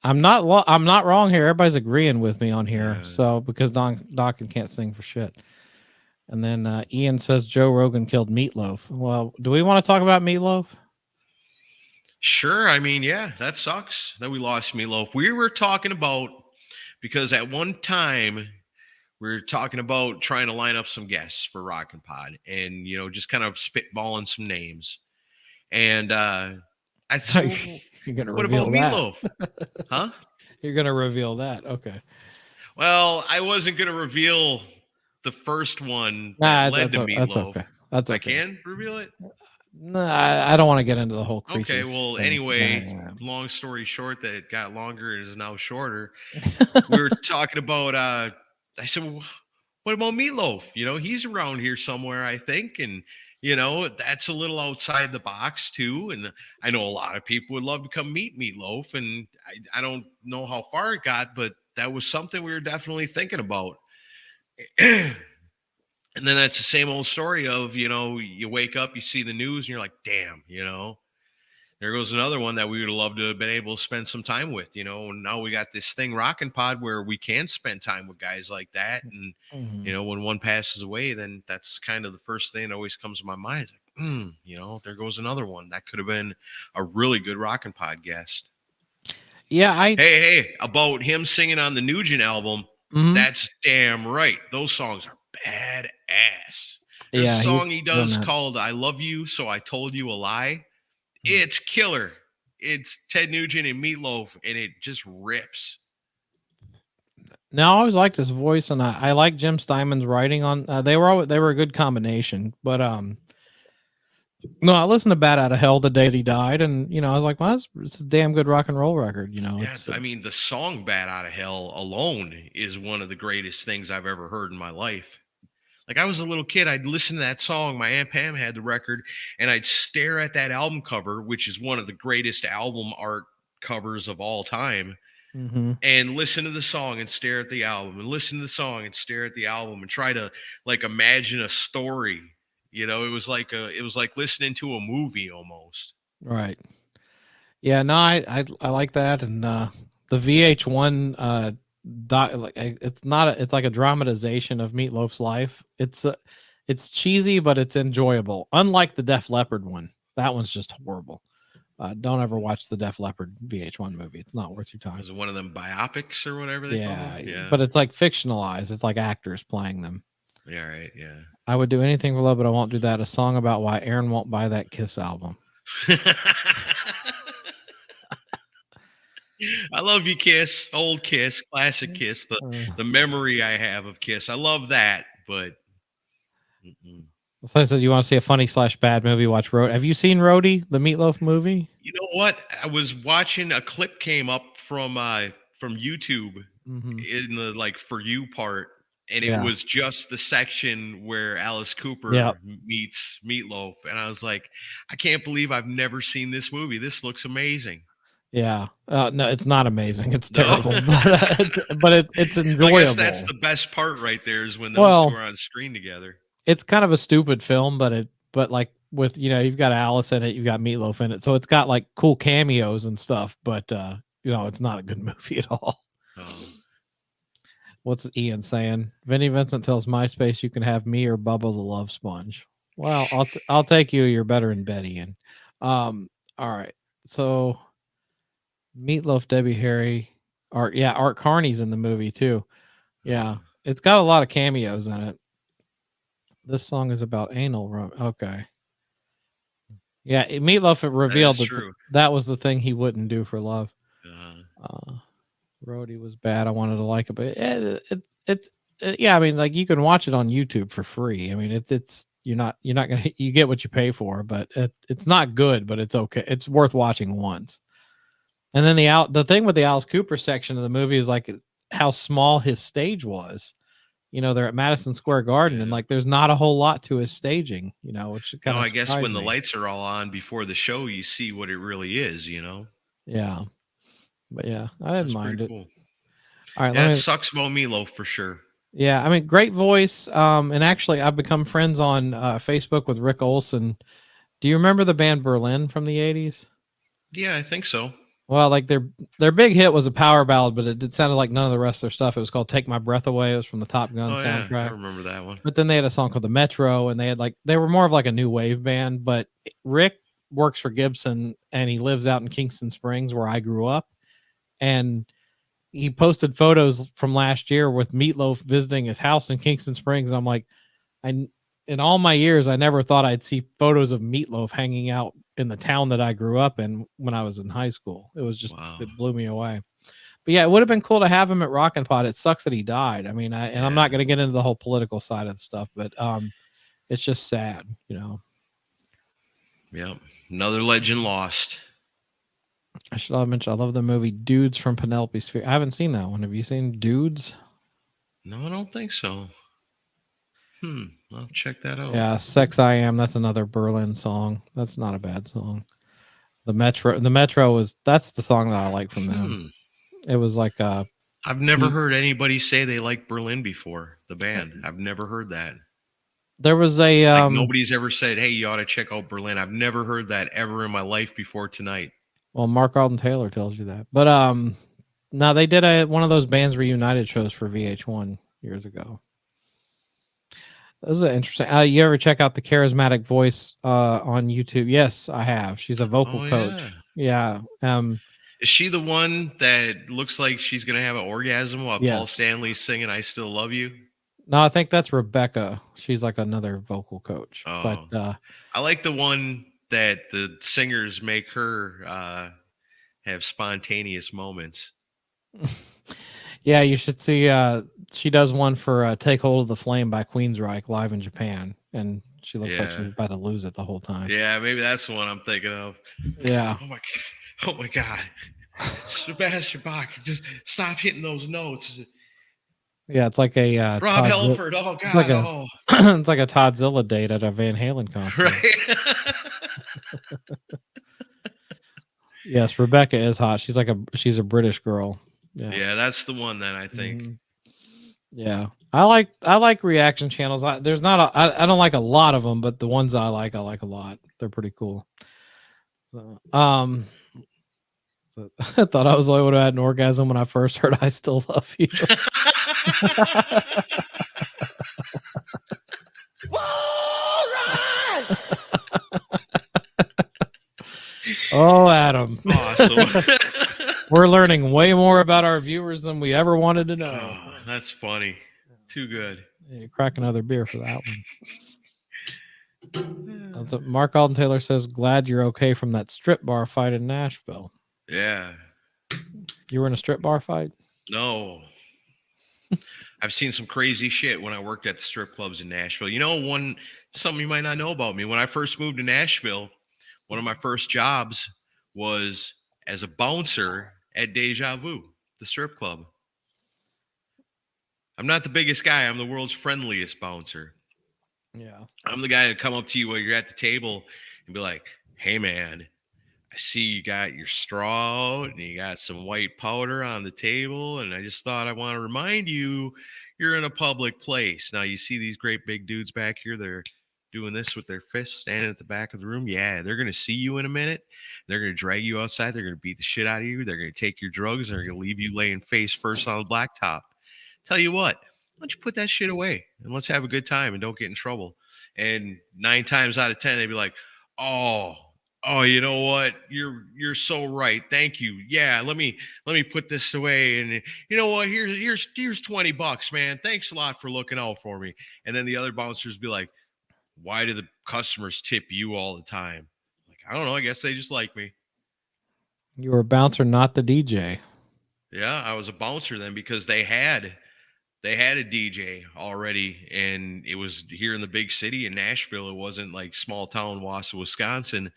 I'm not wrong here. Everybody's agreeing with me on here. Yeah. So because Dokken can't sing for shit. And then Ian says Joe Rogan killed Meatloaf. Well, do we want to talk about Meatloaf? Sure. I mean, yeah, that sucks that we lost Meatloaf. We were talking about, because at one time we were talking about trying to line up some guests for Rockin' Pod, and just kind of spitballing some names. And I thought, you're gonna what reveal about Meatloaf? Huh? You're gonna reveal that? Okay. Well, I wasn't gonna reveal the first one that led to Meatloaf. That's okay. I can reveal it? No, I don't want to get into the whole creature. Okay, well, thing. Anyway, long story short, that it got longer and is now shorter. We were talking about, I said, well, what about Meatloaf? He's around here somewhere, I think. And, that's a little outside the box, too. And I know a lot of people would love to come meet Meatloaf. And I don't know how far it got, but that was something we were definitely thinking about. And then that's the same old story of, you wake up, you see the news, and you're like, damn, There goes another one that we would love to have been able to spend some time with, you know. And now we got this thing, Rockin' Pod, where we can spend time with guys like that. And Mhm. you know, when one passes away, then that's kind of the first thing that always comes to my mind. It's like, you know, there goes another one that could have been a really good Rockin' Pod guest. Yeah, Hey, about him singing on the Nugent album. mhm. That's damn right. Those songs are badass. There's a Yeah, he's song he doing does that. called I Love You, So I Told You a Lie. Mm. It's killer. It's Ted Nugent and Meatloaf, and it just rips. Now, I always liked his voice, and I like Jim Steinman's writing on. They were a good combination, but no, I listened to "Bat Out of Hell" the day that he died, and I was like, well, it's a damn good rock and roll record. Yeah, It's I mean, the song Bat Out of Hell alone is one of the greatest things I've ever heard in my life. Like, I was a little kid, I'd listen to that song. My Aunt Pam had the record, and I'd stare at that album cover, which is one of the greatest album art covers of all time, hmm and listen to the song and stare at the album, and listen to the song and stare at the album, and try to like imagine a story. You know, it was like listening to a movie almost. right. Yeah, no, I like that, and the VH1 it's not it's like a dramatization of Meatloaf's life. It's cheesy, but it's enjoyable. Unlike the Def Leppard one, that one's just horrible. Don't ever watch the Def Leppard VH1 movie. It's not worth your time. Was it one of them biopics or whatever they call Yeah, them? Yeah. but it's like fictionalized. It's like actors playing them. Yeah, right. Yeah. I would do anything for love, but I won't do that. A song about why Aaron won't buy that Kiss album. I love you, Kiss. Old Kiss, classic Kiss. The memory I have of Kiss. I love that, but So I said, you want to see a funny / bad movie? Watch Road. Have you seen Roadie, the Meatloaf movie? you know what? I was watching a clip came up from YouTube Mm-hmm. in the like for you part, and it Yeah. was just the section where Alice Cooper Yep. meets Meatloaf, and I was like, I can't believe I've never seen this movie. This looks amazing. Yeah. No, it's not amazing. It's No? terrible, but it's enjoyable. Well, I guess that's the best part right there is when those Well, two are on screen together. It's kind of a stupid film, but like with you've got Alice in it, you've got Meatloaf in it, so it's got like cool cameos and stuff. But it's not a good movie at all. Oh. What's Ian saying? Vinnie Vincent tells MySpace you can have me or Bubba the Love Sponge. Well, I'll take you. You're better in bed, Ian. All right. So Meatloaf, Debbie Harry, Art Carney's in the movie too. Yeah, it's got a lot of cameos in it. This song is about anal. Okay. Yeah, Meatloaf revealed that was the thing he wouldn't do for love. Roadie was bad. I wanted to like it, but it's yeah. I mean, like you can watch it on YouTube for free. I mean, it's you're not gonna you get what you pay for, but it's not good, but it's okay. It's worth watching once. And then the thing with the Alice Cooper section of the movie is like how small his stage was. They're at Madison Square Garden, and like there's not a whole lot to his staging. Which kind of I guess when the lights are all on before the show, you see what it really is. Yeah. But yeah, I didn't mind it. Cool. All right, that sucks about Meatloaf for sure. Yeah, I mean, great voice. And actually, I've become friends on Facebook with Rick Olson. Do you remember the band Berlin from the 80s? Yeah, I think so. Well, like their big hit was a power ballad, but it sounded like none of the rest of their stuff. It was called "Take My Breath Away." It was from the Top Gun soundtrack. Yeah, I remember that one. But then they had a song called "The Metro," and they were more of like a new wave band. But Rick works for Gibson, and he lives out in Kingston Springs, where I grew up. And he posted photos from last year with Meatloaf visiting his house in Kingston Springs. And I'm like, in all my years, I never thought I'd see photos of Meatloaf hanging out in the town that I grew up in when I was in high school. It was just, It blew me away. But yeah, it would have been cool to have him at Rockin' Pod. It sucks that he died. I mean, I'm not going to get into the whole political side of the stuff, but it's just sad, Yep. Another legend lost. I should have mentioned, I love the movie Dudes from Penelope Sphere. I haven't seen that one. Have you seen Dudes? No, I don't think so. I'll check that out. Yeah, Sex I Am. That's another Berlin song. That's not a bad song. The Metro that's the song that I like from them. It was like I've never heard anybody say they like Berlin before, the band. I've never heard that. There was a Like nobody's ever said, "Hey, you ought to check out Berlin." I've never heard that ever in my life before tonight. well, Mark Alden Taylor tells you that. But no, they did one of those bands reunited shows for VH1 years ago. This is interesting. You ever check out the Charismatic Voice on YouTube? Yes, I have. She's a vocal coach. Yeah. Is she the one that looks like she's gonna have an orgasm while Yes. Paul Stanley's singing "I Still Love You"? No, I think that's Rebecca. She's like another vocal coach. Oh. But I like the one that the singers make her have spontaneous moments. Yeah, you should see. She does one for "Take Hold of the Flame" by Queensryche live in Japan, and she looks like she's about to lose it the whole time. Yeah, maybe that's the one I'm thinking of. Yeah. Oh my God, Sebastian Bach, just stop hitting those notes. Yeah, it's like a Rob Halford. Oh God, it's like it's like a Toddzilla date at a Van Halen concert. Right. Yes, Rebecca is hot. She's a British girl. Yeah, that's the one then I think. Mm-hmm. Yeah, I like reaction channels. I don't like a lot of them, but the ones I like a lot. They're pretty cool. So I thought I was the only one who had an orgasm when I first heard "I Still Love You." Oh, Adam. Awesome. We're learning way more about our viewers than we ever wanted to know. Oh, that's funny. Too good. Yeah, you crack another beer for that one. That's what Mark Alden Taylor says. Glad you're okay from that strip bar fight in Nashville. Yeah. You were in a strip bar fight? No. I've seen some crazy shit when I worked at the strip clubs in Nashville. You know, something you might not know about me. When I first moved to Nashville, one of my first jobs was as a bouncer at Deja Vu, the strip club. I'm not the biggest guy. I'm the world's friendliest bouncer. Yeah. I'm the guy that come up to you while you're at the table and be like, "Hey, man, I see you got your straw out and you got some white powder on the table. And I just thought I want to remind you, you're in a public place. Now, you see these great big dudes back here. They're doing this with their fists, standing at the back of the room. Yeah, they're going to see you in a minute. They're going to drag you outside. They're going to beat the shit out of you. They're going to take your drugs. And they're going to leave you laying face first on the blacktop. Tell you what, why don't you put that shit away and let's have a good time and don't get in trouble." And 9 times out of 10, they'd be like, oh, you know what? You're so right. Thank you. Yeah, let me put this away. And you know what? Here's $20, man. Thanks a lot for looking out for me. And then the other bouncers be like, "Why do the customers tip you all the time?" Like, I don't know. I guess they just like me. You were a bouncer, not the DJ. Yeah, I was a bouncer then because they had a DJ already, and it was here in the big city in Nashville. It wasn't like small town Wausau, Wisconsin.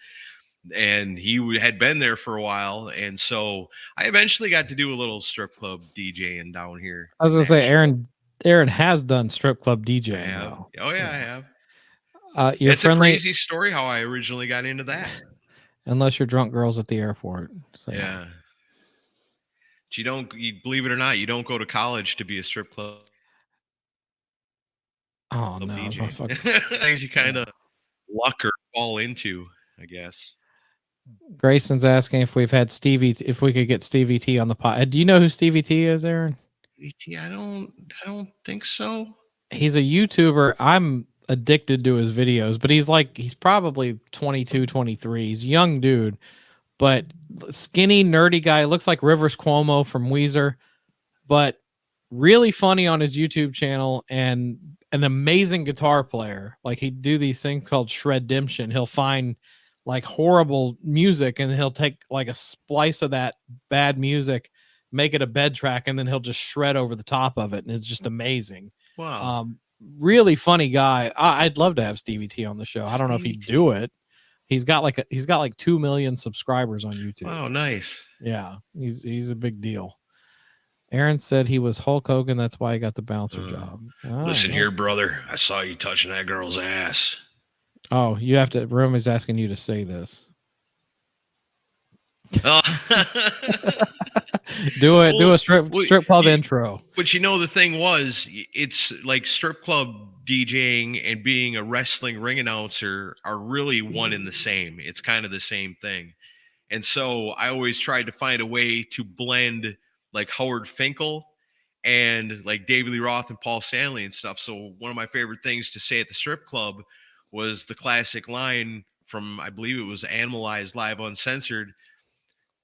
And he had been there for a while. And so I eventually got to do a little strip club DJing down here. I was going to say, Aaron has done strip club DJing. Oh, yeah, I have. It's a crazy story how I originally got into that. Unless you're drunk girls at the airport. So. Yeah. But you believe it or not, you don't go to college to be a strip club. Oh, no. Things you kind of luck or fall into, I guess. Grayson's asking if we could get Stevie T on the pod. Do you know who Stevie T is, Aaron? I don't think so. He's a YouTuber. I'm addicted to his videos, but he's probably 22, 23. He's a young dude, but skinny, nerdy guy. Looks like Rivers Cuomo from Weezer, but really funny on his YouTube channel and an amazing guitar player. Like, he'd do these things called Shreddemption. He'll find like horrible music and he'll take like a splice of that bad music, make it a bed track, and then he'll just shred over the top of it. And it's just amazing. Wow. Really funny guy. I'd love to have Stevie T on the show. I don't know if he'd do it. He's got like 2 million subscribers on YouTube. Oh, nice. Yeah. He's a big deal. Aaron said he was Hulk Hogan. That's why he got the bouncer job. Listen here, brother. I saw you touching that girl's ass. Oh, you have to. Room is asking you to say this. Oh. Do a strip club intro. But you know, the thing was, it's like strip club DJing and being a wrestling ring announcer are really one and the same. It's kind of the same thing. And so I always tried to find a way to blend like Howard Finkel and like David Lee Roth and Paul Stanley and stuff. So one of my favorite things to say at the strip club was the classic line from, I believe it was Animalized Live Uncensored.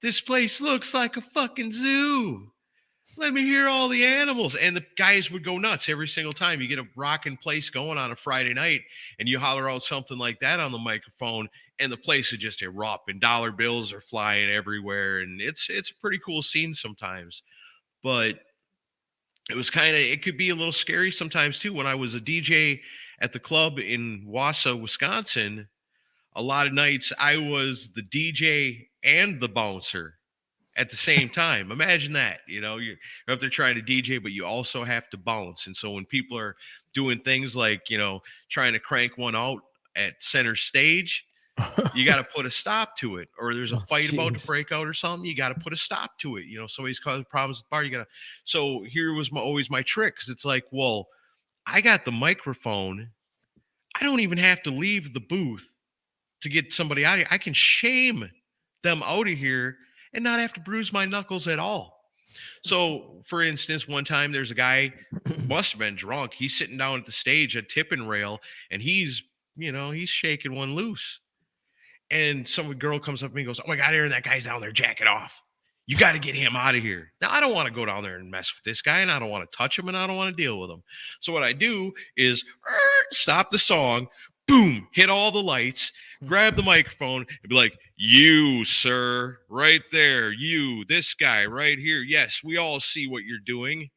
This place looks like a fucking zoo. Let me hear all the animals. And the guys would go nuts every single time. You get a rocking place going on a Friday night and you holler out something like that on the microphone and the place would just erupt and dollar bills are flying everywhere. And it's a pretty cool scene sometimes. But it was it could be a little scary sometimes too. When I was a DJ at the club in Wausau, Wisconsin, a lot of nights I was the DJ and the bouncer at the same time. Imagine that, you're up there trying to DJ, but you also have to bounce. And so when people are doing things like, trying to crank one out at center stage, you got to put a stop to it. Or there's a fight about to break out or something, you got to put a stop to it. Somebody's causing problems at the bar, you got to. So here was always my trick, because it's like, well, I got the microphone. I don't even have to leave the booth to get somebody out of here. I can shame them out of here and not have to bruise my knuckles at all. So, for instance, one time there's a guy, must have been drunk. He's sitting down at the stage at tipping rail, and he's shaking one loose. And some girl comes up to me and goes, "Oh my God, Aaron, that guy's down there jacking off. You got to get him out of here." Now, I don't want to go down there and mess with this guy, and I don't want to touch him, and I don't want to deal with him. So what I do is stop the song, boom, hit all the lights, grab the microphone, and be like, "You, sir, right there. You, this guy right here. Yes, we all see what you're doing.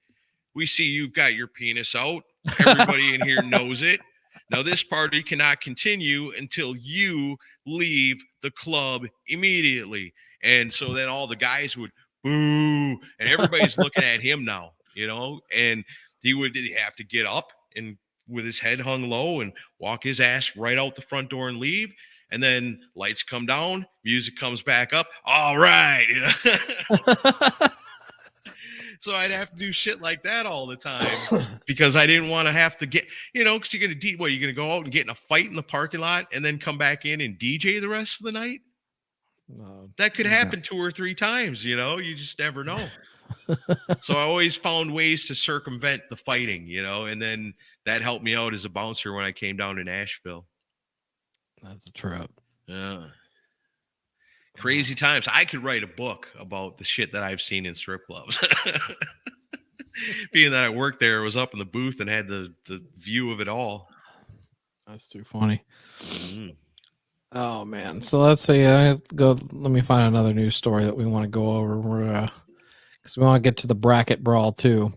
We see you've got your penis out. Everybody in here knows it. Now, this party cannot continue until you leave the club immediately." And so then all the guys would boo, and everybody's looking at him now, and he would have to get up and with his head hung low and walk his ass right out the front door and leave. And then lights come down, music comes back up. All right. So I'd have to do shit like that all the time because I didn't want to have to get, because you're going to you're going to go out and get in a fight in the parking lot and then come back in and DJ the rest of the night. That could happen 2 or 3 times, you just never know. So I always found ways to circumvent the fighting, and then that helped me out as a bouncer when I came down to Nashville. That's a trip. Yeah. Crazy times. I could write a book about the shit that I've seen in strip clubs. Being that I worked there, was up in the booth and had the view of it all. That's too funny. Mm-hmm. Oh man. So let's see. Let me find another news story that we want to go over. Because we want to get to the bracket brawl too.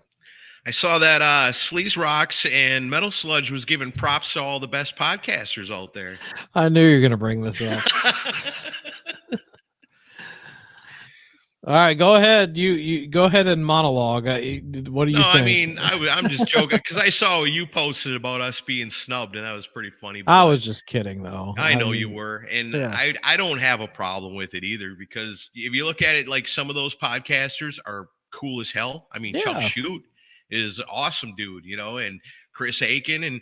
I saw that Sleaze Rocks and Metal Sludge was giving props to all the best podcasters out there. I knew you were going to bring this up. All right, go ahead. You go ahead and monologue. What do you think? I mean, I'm just joking because I saw you posted about us being snubbed, and that was pretty funny. I was just kidding, though. I know you were, and yeah. I don't have a problem with it either, because if you look at it, like, some of those podcasters are cool as hell. I mean, Chuck Shute is an awesome dude, and Chris Aiken, and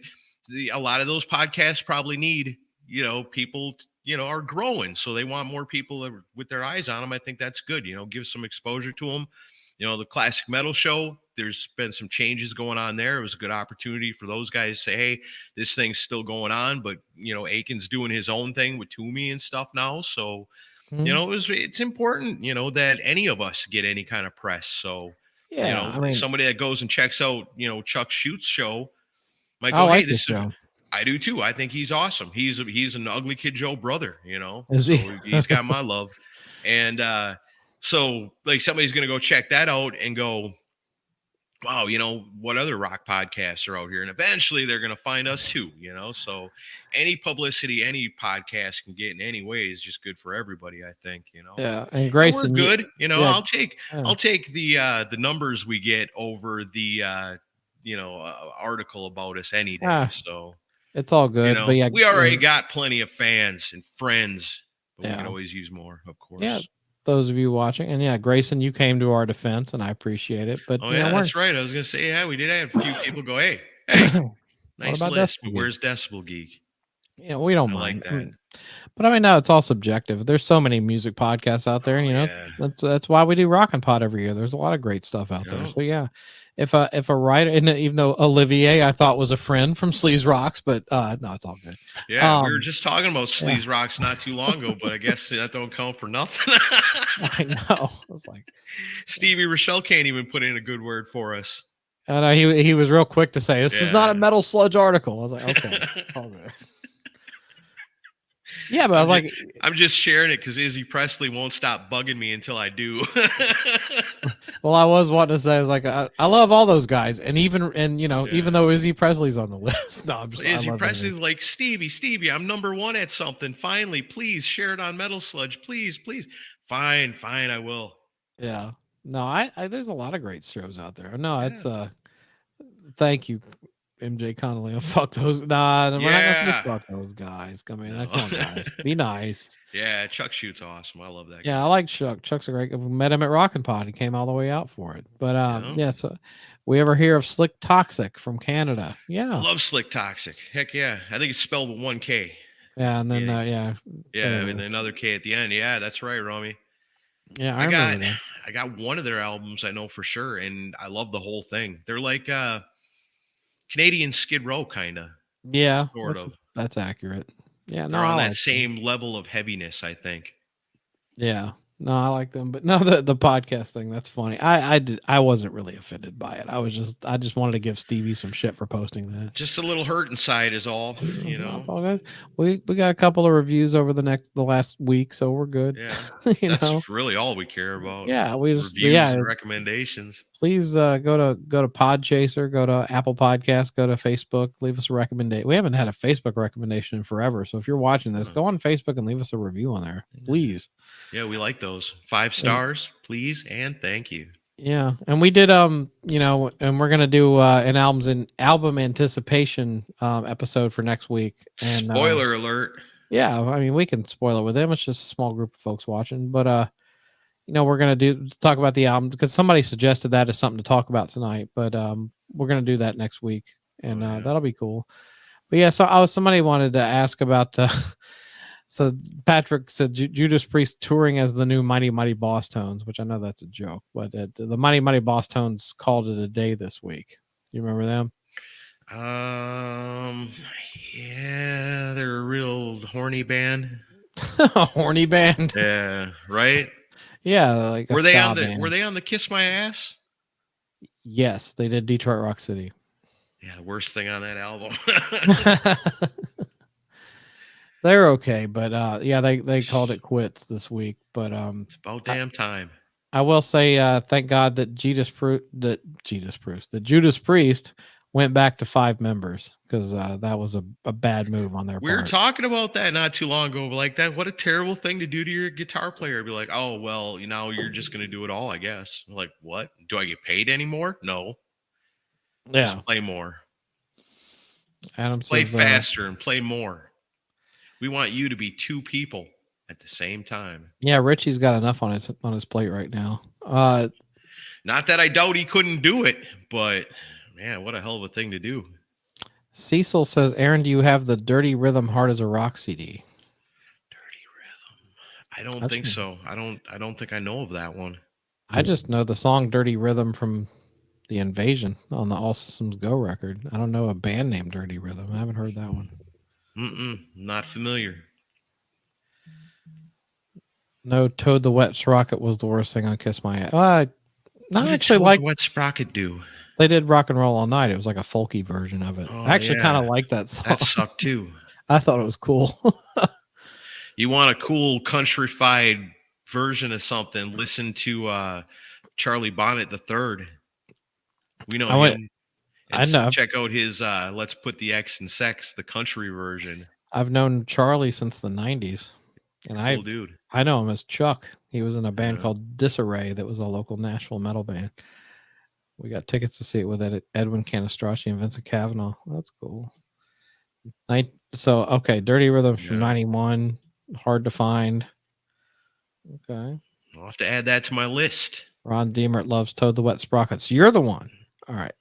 a lot of those podcasts probably need, people, are growing. So they want more people with their eyes on them. I think that's good, give some exposure to them. The Classic Metal Show, there's been some changes going on there. It was a good opportunity for those guys to say, hey, this thing's still going on, but, Aiken's doing his own thing with Toomey and stuff now. So, it's important, that any of us get any kind of press. So, I mean, somebody that goes and checks out, Chuck Schute's show might go, hey, this show. I do too. I think he's awesome. He's an Ugly Kid Joe brother, Is he? So he's got my love. And so like somebody's going to go check that out and go, wow, what other rock podcasts are out here? And eventually they're going to find us too, so any publicity, any podcast can get in any way is just good for everybody, I think, Yeah. And Grayson, we're good. I'll take the numbers we get over the, article about us any day. So it's all good. But yeah, we already got plenty of fans and friends, but we can always use more, of course. Yeah. Those of you watching, and Grayson, you came to our defense, and I appreciate it. But that's right. I was gonna say, we did have a few people go, hey, Nice about list. Decibel But Geek? where's Decibel Geek? We don't I mind. like that. But I mean, no, it's all subjective. There's so many music podcasts out there, and Oh, yeah. that's why we do Rockin' Pod every year. There's a lot of great stuff out there. Yeah. So yeah, if a writer, and even though Olivier I thought was a friend from Sleaze Rocks, but no, it's all good. Yeah, we were just talking about Sleaze Rocks not too long ago, but I guess that don't count for nothing. I know. It's like Stevie Rochelle can't even put in a good word for us. I know he was real quick to say this is not a Yeah. Metal Sludge article. I was like, okay, all good. Yeah, but I was like, I'm just sharing it because Izzy Presley won't stop bugging me until I do. well, I was wanting to say, I was like, I love all those guys, and even though Izzy Presley's on the list, no, I'm just Izzy I love Presley's everything. like, Stevie, I'm number one at something. Finally, please share it on Metal Sludge. Please. Fine, I will. Yeah, no, I there's a lot of great shows out there. No, Yeah. it's thank you, MJ Connolly. Fuck those. Nah, we're not gonna say fuck those guys. Come on, come on, guys. Be nice. Yeah, Chuck Shoot's awesome. I love that. Yeah, guy. I like Chuck. Chuck's a great. We met him at Rockin' Pod. He came all the way out for it. But yeah. So we ever hear of Slick Toxic from Canada? Yeah, I love Slick Toxic. Heck yeah, I think it's spelled with one K. yeah, and then Yeah, and another K at the end. Yeah, that's right, Romy. Yeah, I remember that. I got one of their albums I know for sure, and I love the whole thing. They're like Canadian Skid Row, kind of. Yeah, sort of. That's accurate. Yeah, They're on that same level of heaviness, I think. Yeah. No, I like them, but no, the podcast thing, that's funny. I wasn't really offended by it. I just wanted to give Stevie some shit for posting that. Just a little hurt inside is all, you know. It's all good. We got a couple of reviews over the last week, so we're good. Yeah. That's really all we care about. Yeah, we just reviews and recommendations. Please go to Podchaser, go to Apple Podcasts, go to Facebook, leave us a recommendation. We haven't had a Facebook recommendation in forever, so if you're watching this, go on Facebook and leave us a review on there, please. Yeah, we like those 5 stars, please, and thank you. Yeah, and we did and we're gonna do an album anticipation episode for next week. And spoiler alert. Yeah, I mean we can spoil it with them. It's just a small group of folks watching, but we're gonna talk about the album because somebody suggested that as something to talk about tonight. But we're gonna do that next week, and that'll be cool. But yeah, so somebody wanted to ask about. So Patrick said Judas Priest touring as the new Mighty Mighty Boss Tones, which I know that's a joke, but the Mighty Mighty Boss Tones called it a day this week. Do you remember them? Yeah, they're a real horny band. A horny band. Yeah, right. Yeah, like were they on the Kiss My Ass? Yes, they did Detroit Rock City. Yeah, the worst thing on that album. They're okay, but yeah, they called it quits this week. But it's about damn time. I will say, thank God that Judas Priest went back to 5 members because that was a bad move on their part. We were talking about that not too long ago, but like that, what a terrible thing to do to your guitar player. Be like, oh well, you're just gonna do it all, I guess. I'm like, what? Do I get paid anymore? No. Yeah. Just play more. Adam play faster and play more. We want you to be 2 people at the same time. Yeah, Richie's got enough on his plate right now. Not that I doubt he couldn't do it, but man, what a hell of a thing to do. Cecil says, Aaron, do you have the Dirty Rhythm Hard as a Rock CD? Dirty Rhythm. I don't think so. I don't think I know of that one. I just know the song Dirty Rhythm from The Invasion on the All Systems Go record. I don't know a band named Dirty Rhythm. I haven't heard that one. Not familiar. No, Toad the Wet Sprocket was the worst thing on Kiss My Ass. Not actually like what Sprocket do. They did Rock and Roll All Night. It was like a folky version of it. I actually kind of like that song. That sucked too. I thought it was cool. You want a cool countrified version of something? Listen to Charlie Bonnet III. We know him. I know. Check out his Let's Put the X in Sex, the country version. I've known Charlie since the 90s. And cool dude. I know him as Chuck. He was in a band called Disarray that was a local Nashville metal band. We got tickets to see it with Edwin Canistracci and Vincent Cavanaugh. That's cool. Dirty Rhythms from 91. Hard to find. Okay. I'll have to add that to my list. Ron Deemert loves Toad the Wet Sprockets. You're the one. All right.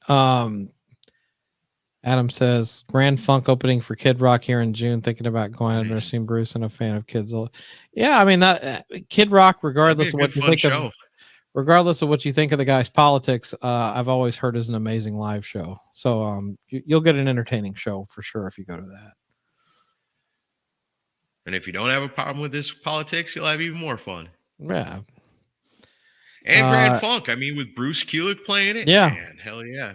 Adam says Grand Funk opening for Kid Rock here in June. Thinking about going. I've never Nice. seen Bruce and a fan of Kids. Yeah, I mean that Kid Rock, That'd be regardless a of good what you fun think show. of, regardless of what you think of the guy's politics, I've always heard is an amazing live show. So you'll get an entertaining show for sure if you go to that. And if you don't have a problem with this politics, you'll have even more fun. Yeah. And Grand Funk. I mean, with Bruce Kulick playing it. Yeah. Man, hell yeah.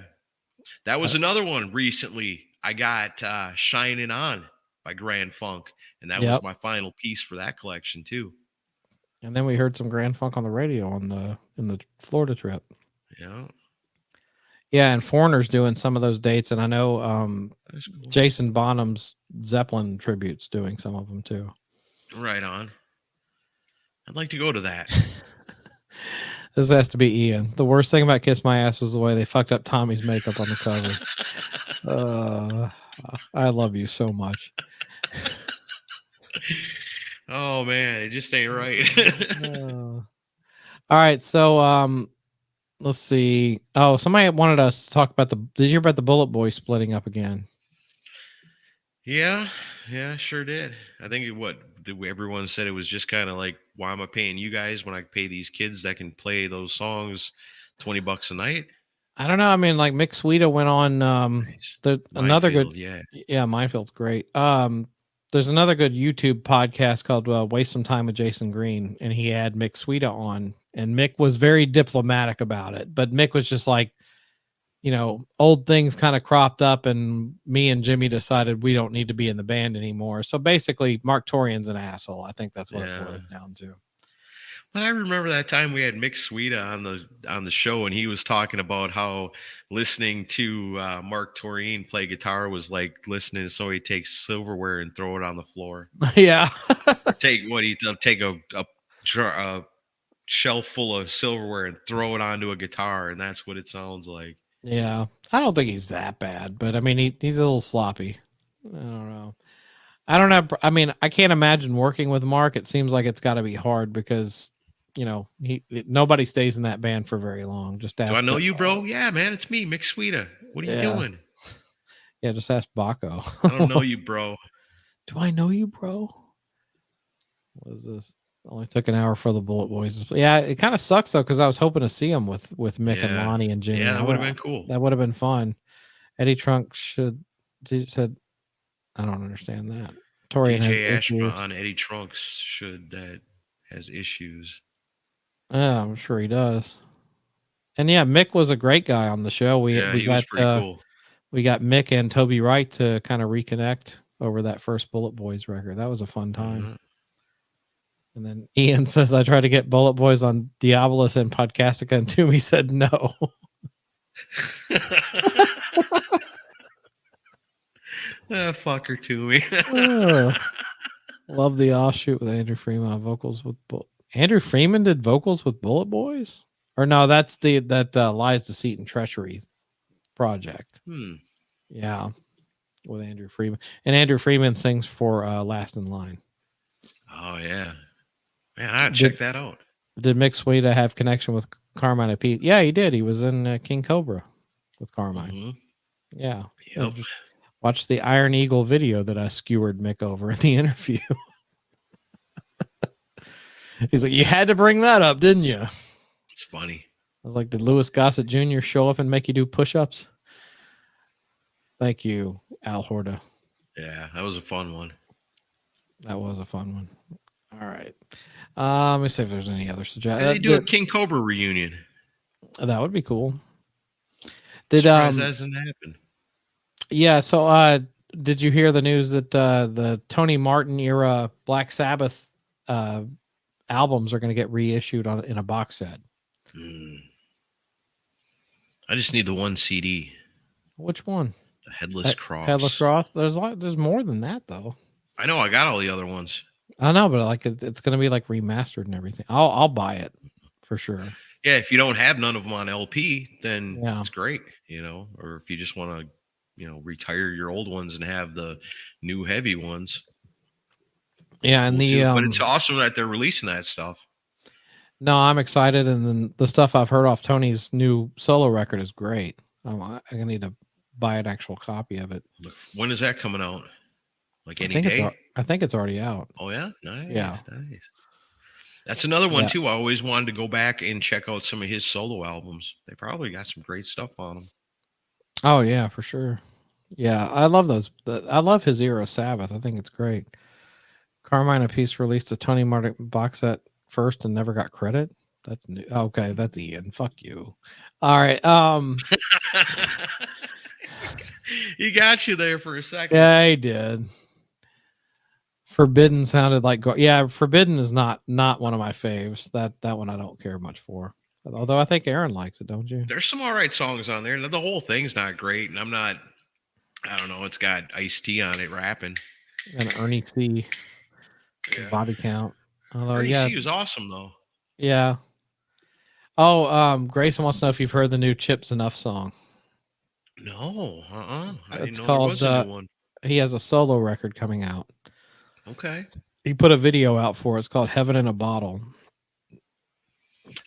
That was another one recently. I got Shining On by Grand Funk. And that was my final piece for that collection too. And then we heard some Grand Funk on the radio in the Florida trip. Yeah. Yeah, and Foreigner's doing some of those dates, and I know Cool. Jason Bonham's Zeppelin tributes doing some of them too. Right on. I'd like to go to that. This has to be Ian. The worst thing about Kiss My Ass was the way they fucked up Tommy's makeup on the cover. I love you so much. Oh man, it just ain't right. All right, so let's see. Oh, somebody wanted us to talk about did you hear about the Bullet Boys splitting up again? Yeah, sure did. I think everyone said it was just kind of like, why am I paying you guys when I pay these kids that can play those songs $20 a night? I don't know. I mean, like Mick Sweeta went on Nice. another Minefield, good Minefield's great. There's another good YouTube podcast called Waste Some Time with Jason Green, and he had Mick Sweeta on, and Mick was very diplomatic about it, but Mick was just like, old things kind of cropped up, and me and Jimmy decided we don't need to be in the band anymore. So basically, Mark Torian's an asshole. I think that's what it boiled down to. But I remember that time we had Mick Sweeta on the show, and he was talking about how listening to Mark Torian play guitar was like listening to somebody take silverware and throw it on the floor. Yeah. Take a shelf full of silverware and throw it onto a guitar, and that's what it sounds like. Yeah, I don't think he's that bad, but I mean, he's a little sloppy. I don't know. I mean, I can't imagine working with Mark. It seems like it's got to be hard because, nobody stays in that band for very long. Just ask. Do I know you, bro? Yeah, man, it's me, Mick Sweeta. What are you doing? Yeah, just ask Baco. I don't know you, bro. Do I know you, bro? What is this? Only took an hour for the Bullet Boys. Yeah, it kind of sucks though, because I was hoping to see them with Mick and Lonnie and Jimmy. Yeah, that would have been cool. That would have been fun. Eddie Trunk said, I don't understand that. Torian DJ Ashman, Eddie Trunks has issues. Yeah, I'm sure he does. And yeah, Mick was a great guy on the show. We was pretty cool. We got Mick and Toby Wright to kind of reconnect over that first Bullet Boys record. That was a fun time. Mm-hmm. And then Ian says, I tried to get Bullet Boys on Diabolus and Podcastica, and Toomey said no. Fucker Toomey. Love the offshoot with Andrew Freeman on vocals with Andrew Freeman did vocals with Bullet Boys? Or no, that's that Lies, Deceit, and Treachery project. Yeah, with Andrew Freeman. And Andrew Freeman sings for Last in Line. Oh, yeah. Man, I gotta check that out. Did Mick Sweeta have connection with Carmine and Pete? Yeah, he did. He was in King Cobra with Carmine. Mm-hmm. Yeah. Yep. Watch the Iron Eagle video that I skewered Mick over in the interview. He's like, you had to bring that up, didn't you? It's funny. I was like, did Louis Gossett Jr. show up and make you do push-ups? Thank you, Al Horta. Yeah, that was a fun one. That was a fun one. All right. Let me see if there's any other suggestions. They do a King Cobra reunion. That would be cool. That hasn't happened. Yeah, so did you hear the news that the Tony Martin era Black Sabbath albums are going to get reissued in a box set? I just need the one CD. Which one? The Headless Cross. Headless Cross. There's more than that though. I know. I got all the other ones. I know, but like it's going to be like remastered and everything. I'll buy it for sure. Yeah, if you don't have none of them on LP, then it's great, or if you just want to, retire your old ones and have the new heavy ones. Yeah, and but it's awesome that they're releasing that stuff. No, I'm excited, and then the stuff I've heard off Tony's new solo record is great. I need to buy an actual copy of it. When is that coming out? Like any I day? think it's already out. Oh yeah, nice, Yeah. nice. That's another one Yeah. too. I always wanted to go back and check out some of his solo albums. They probably got some great stuff on them. Oh yeah, for sure. Yeah, I love those. I love his era Sabbath. I think it's great. Carmine Appice released a Tony Martin box set first and never got credit. That's new. Okay, that's Ian. Fuck you. All right. He got you there for a second. Yeah, he did. Forbidden sounded like Forbidden is not one of my faves. That one I don't care much for. Although I think Aaron likes it, don't you? There's some all right songs on there. The whole thing's not great, and I don't know. It's got Ice-T on it rapping. And Ernie C. Body Count. Although Ernie C was awesome though. Yeah. Oh, Grayson wants to know if you've heard the new Chips Enough song. No, I didn't know called, there was a new one. He has a solo record coming out. Okay. He put a video out for it. It's called Heaven in a Bottle.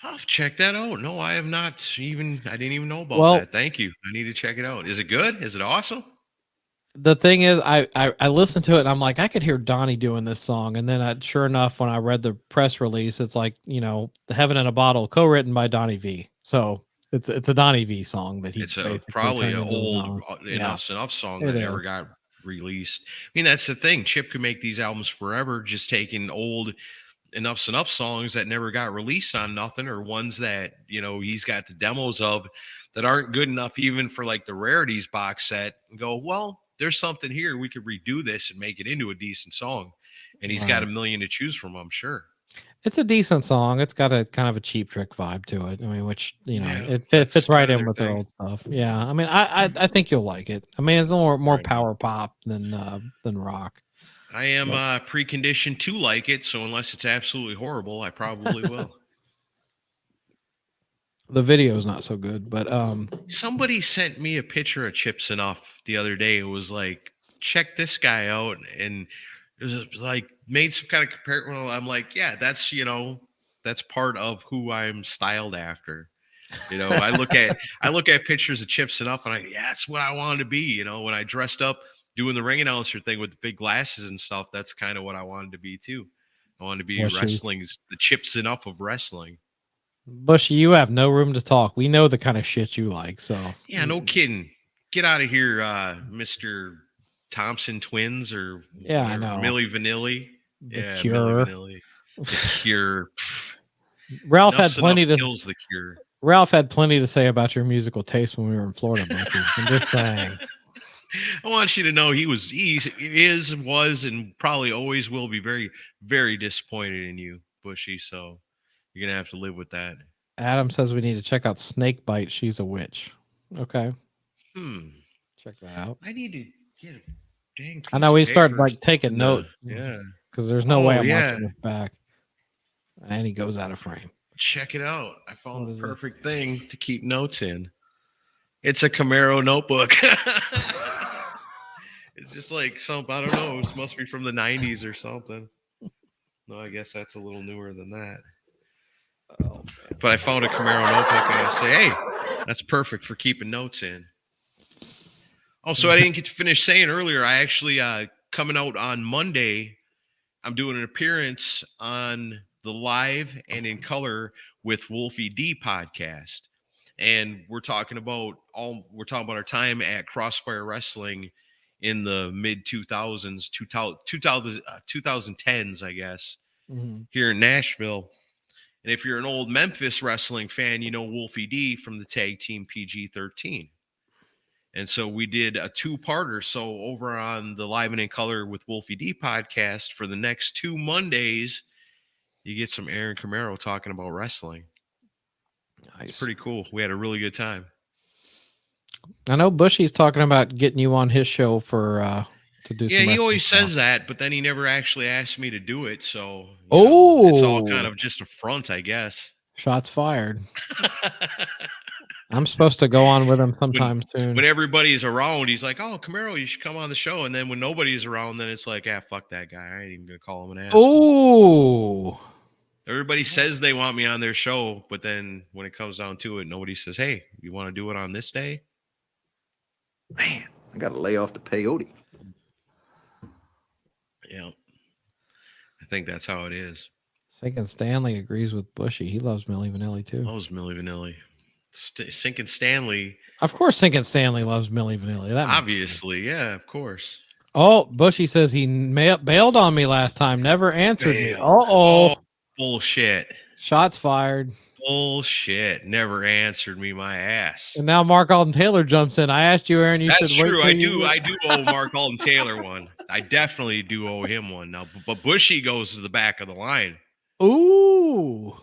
I'll check that out. No, I have not even. I didn't even know about that. Thank you. I need to check it out. Is it good? Is it awesome? The thing is, I listened to it and I'm like, I could hear Donnie doing this song. And then sure enough, when I read the press release, it's like, the Heaven in a Bottle, co-written by Donnie V. So it's a Donnie V song that he. It's probably an old Enough song that never got released. I mean, that's the thing. Chip could make these albums forever, just taking old Enough songs that never got released on nothing, or ones that he's got the demos of that aren't good enough even for like the rarities box set, and go, well, there's something here, we could redo this and make it into a decent song. And he's got a million to choose from, I'm sure. It's a decent song. It's got a kind of a Cheap Trick vibe to it. I mean, which it fits right in with their old stuff. Yeah, I mean, I think you'll like it. I mean, it's more power pop than rock. I am preconditioned to like it, so unless it's absolutely horrible, I probably will. The video is not so good, but somebody sent me a picture of Chips Enough the other day. It was like, check this guy out, and it was like made some kind of comparison. I'm like, yeah, that's that's part of who I'm styled after. I look at pictures of Chips Enough, and that's what I wanted to be. When I dressed up doing the ring announcer thing with the big glasses and stuff, that's kind of what I wanted to be too. I wanted to be wrestling's the Chips Enough of wrestling. Bushy, you have no room to talk. We know the kind of shit you like. So yeah, no kidding. Get out of here, Mr. Thompson Twins, or I know Milli Vanilli. The Cure. Milli Vanilli. The Cure. Ralph had plenty to kills the Cure. Ralph had plenty to say about your musical taste when we were in Florida. I'm just saying. I want you to know he was, and probably always will be very, very disappointed in you, Bushy. So you're gonna have to live with that. Adam says we need to check out Snakebite. She's a witch. Okay. Check that out. I need to get a dang. I know we start like taking notes. Yeah. Because there's no way I'm watching this back. And he goes out of frame. Check it out. I found the perfect thing to keep notes in. It's a Camaro notebook. It's just like something, I don't know. It must be from the 90s or something. No, I guess that's a little newer than that. Oh, but I found a Camaro notebook, and I say, hey, that's perfect for keeping notes in. Oh, so I didn't get to finish saying earlier, I actually, coming out on Monday, I'm doing an appearance on the Live and in Color with Wolfie D podcast. And we're talking about our time at Crossfire Wrestling in the mid 2000s, 2010s, I guess, here in Nashville. And if you're an old Memphis wrestling fan, you know Wolfie D from the tag team PG-13. And so we did a two-parter. So over on the Live and in Color with Wolfie D podcast for the next 2 Mondays, you get some Aaron Camaro talking about wrestling. Nice. It's pretty cool. We had a really good time. I know Bushy's talking about getting you on his show for to do. Yeah, he always says that, but then he never actually asked me to do it. So it's all kind of just a front, I guess. Shots fired. I'm supposed to go on with him sometime soon. When everybody's around, he's like, "Oh, Camaro, you should come on the show." And then when nobody's around, then it's like, "Ah, fuck that guy. I ain't even gonna call him an asshole." Oh. Everybody says they want me on their show, but then when it comes down to it, nobody says, "Hey, you want to do it on this day?" Man, I got to lay off the peyote. Yeah. I think that's how it is. Sinking Stanley agrees with Bushy. He loves Milli Vanilli too. Loves Milli Vanilli. Sinking Stanley. Of course, Sinking Stanley loves Milli Vanilli. That makes sense. Obviously, yeah, of course. Oh, Bushy says he bailed on me last time. Never answered me. Bailed. Oh, bullshit. Shots fired. Bullshit. Never answered me my ass. And now Mark Alden Taylor jumps in. I asked you, Aaron. You That's said, true. I do owe Mark Alden Taylor one. I definitely do owe him one now. But Bushy goes to the back of the line. Ooh.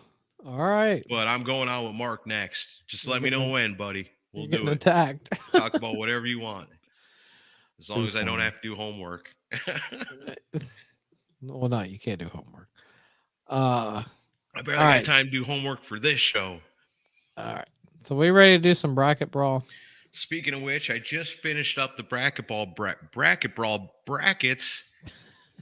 All right. But I'm going out with Mark next. Just let me know when, buddy. We'll do it. Attacked. Talk about whatever you want. As long as I don't have to do homework. Well, no, you can't do homework. I barely got time to do homework for this show. All right. So we ready to do some bracket brawl? Speaking of which, I just finished up the bracket brawl brackets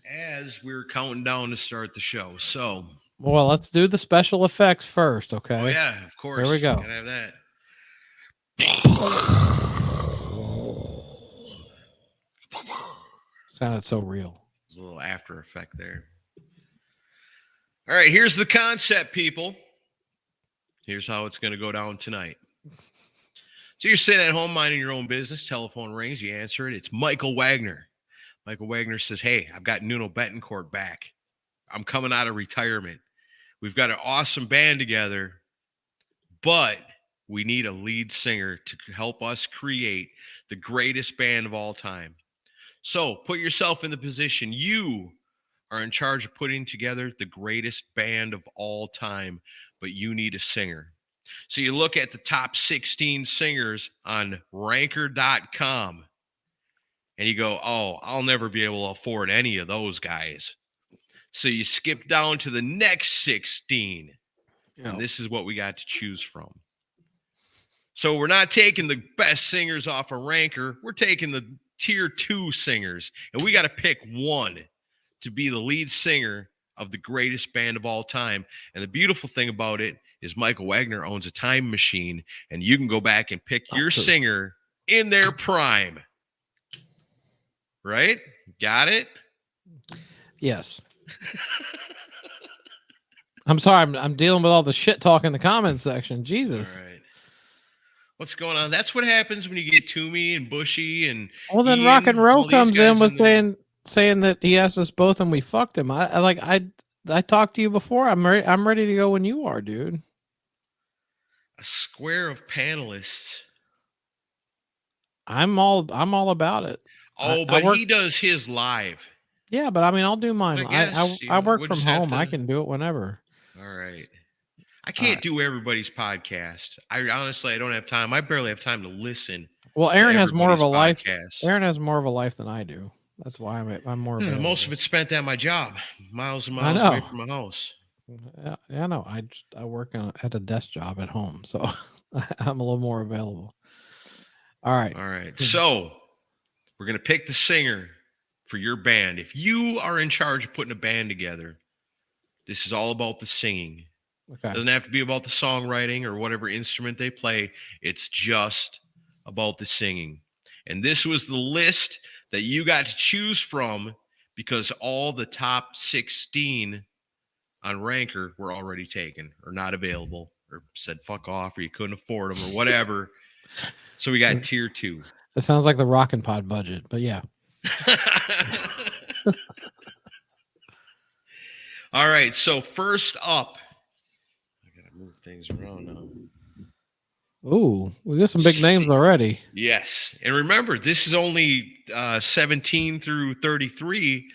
as we were counting down to start the show. So, well, let's do the special effects first, okay? Oh yeah, of course. There we go. Gotta have that. Sounded so real. There's a little after effect there. All right, here's the concept, people. Here's how it's going to go down tonight. So you're sitting at home minding your own business. Telephone rings. You answer it. It's Michael Wagner. Michael Wagner says, hey, I've got Nuno Betancourt back. I'm coming out of retirement. We've got an awesome band together, but we need a lead singer to help us create the greatest band of all time. So put yourself in the position. You are in charge of putting together the greatest band of all time, but you need a singer. So you look at the top 16 singers on ranker.com and you go, oh, I'll never be able to afford any of those guys. So you skip down to the next 16. And this is what we got to choose from. So we're not taking the best singers off a ranker. We're taking the tier 2 singers. And we got to pick one to be the lead singer of the greatest band of all time. And the beautiful thing about it is Michael Wagner owns a time machine, and you can go back and pick your singer in their prime. Right? Got it? Yes. I'm sorry. I'm dealing with all the shit talk in the comments section. Jesus. All right. What's going on? That's what happens when you get Toomey and Bushy and well, then Ian, Rock and Roll comes in with there. saying that he asked us both and we fucked him. I talked to you before. I'm ready to go when you are, dude. A square of panelists. I'm all about it. Oh, but he does his live. Yeah, but I mean, I'll do mine. I work from home. I can do it whenever. All right. I can't do everybody's podcast. I don't have time. I barely have time to listen. Well, Aaron has more of a life. Aaron has more of a life than I do. That's why I'm more. Most of it's spent at my job, miles and miles away from my house. Yeah, I know. I work at a desk job at home, so I'm a little more available. All right. So we're gonna pick the singer for your band. If you are in charge of putting a band together, this is all about the singing. Okay. It doesn't have to be about the songwriting or whatever instrument they play. It's just about the singing. And this was the list that you got to choose from because all the top 16 on Ranker were already taken or not available or said fuck off or you couldn't afford them or whatever. So we got tier 2. It sounds like the Rockin' Pod budget, but yeah. All right. So first up, I got to move things around now. Ooh, we got some big names already. Yes. And remember, this is only 17 through 33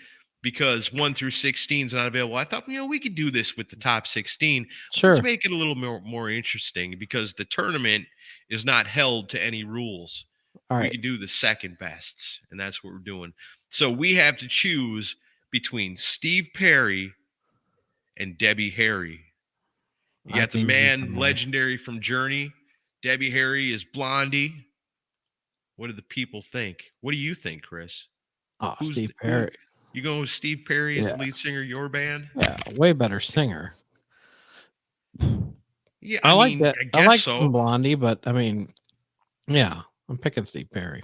because 1 through 16 is not available. I thought, we could do this with the top 16. Sure. Let's make it a little more interesting because the tournament is not held to any rules. All right. We can do the second bests, and that's what we're doing. So we have to choose between Steve Perry and Debbie Harry. You got the man legendary from Journey. Debbie Harry is Blondie. What do the people think? What do you think, Chris? Oh, Steve Perry. You going with Steve Perry as the lead singer of your band? Yeah, way better singer. Yeah, I like that. I guess so. Blondie, but I mean, yeah, I'm picking Steve Perry.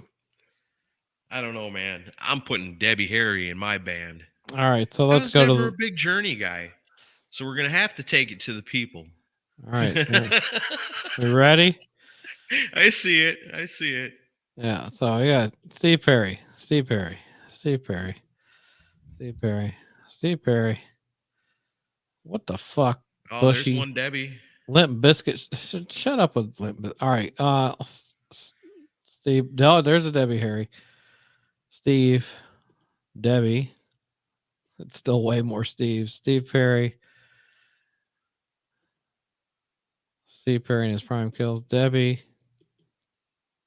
I don't know, man. I'm putting Debbie Harry in my band. All right, so I let's was go to never a the. big Journey guy, so we're gonna have to take it to the people. All right, we ready? I see it. I see it. Yeah. So yeah, Steve Perry, Steve Perry, Steve Perry, Steve Perry, Steve Perry. What the fuck, Oh, there's Bushy? one Debbie. Limp Biscuit. Shut up with Limp. All right. Steve. No, there's a Debbie Harry. Steve. Debbie. It's still way more Steve. Steve Perry. Steve Perry and his prime kills. Debbie.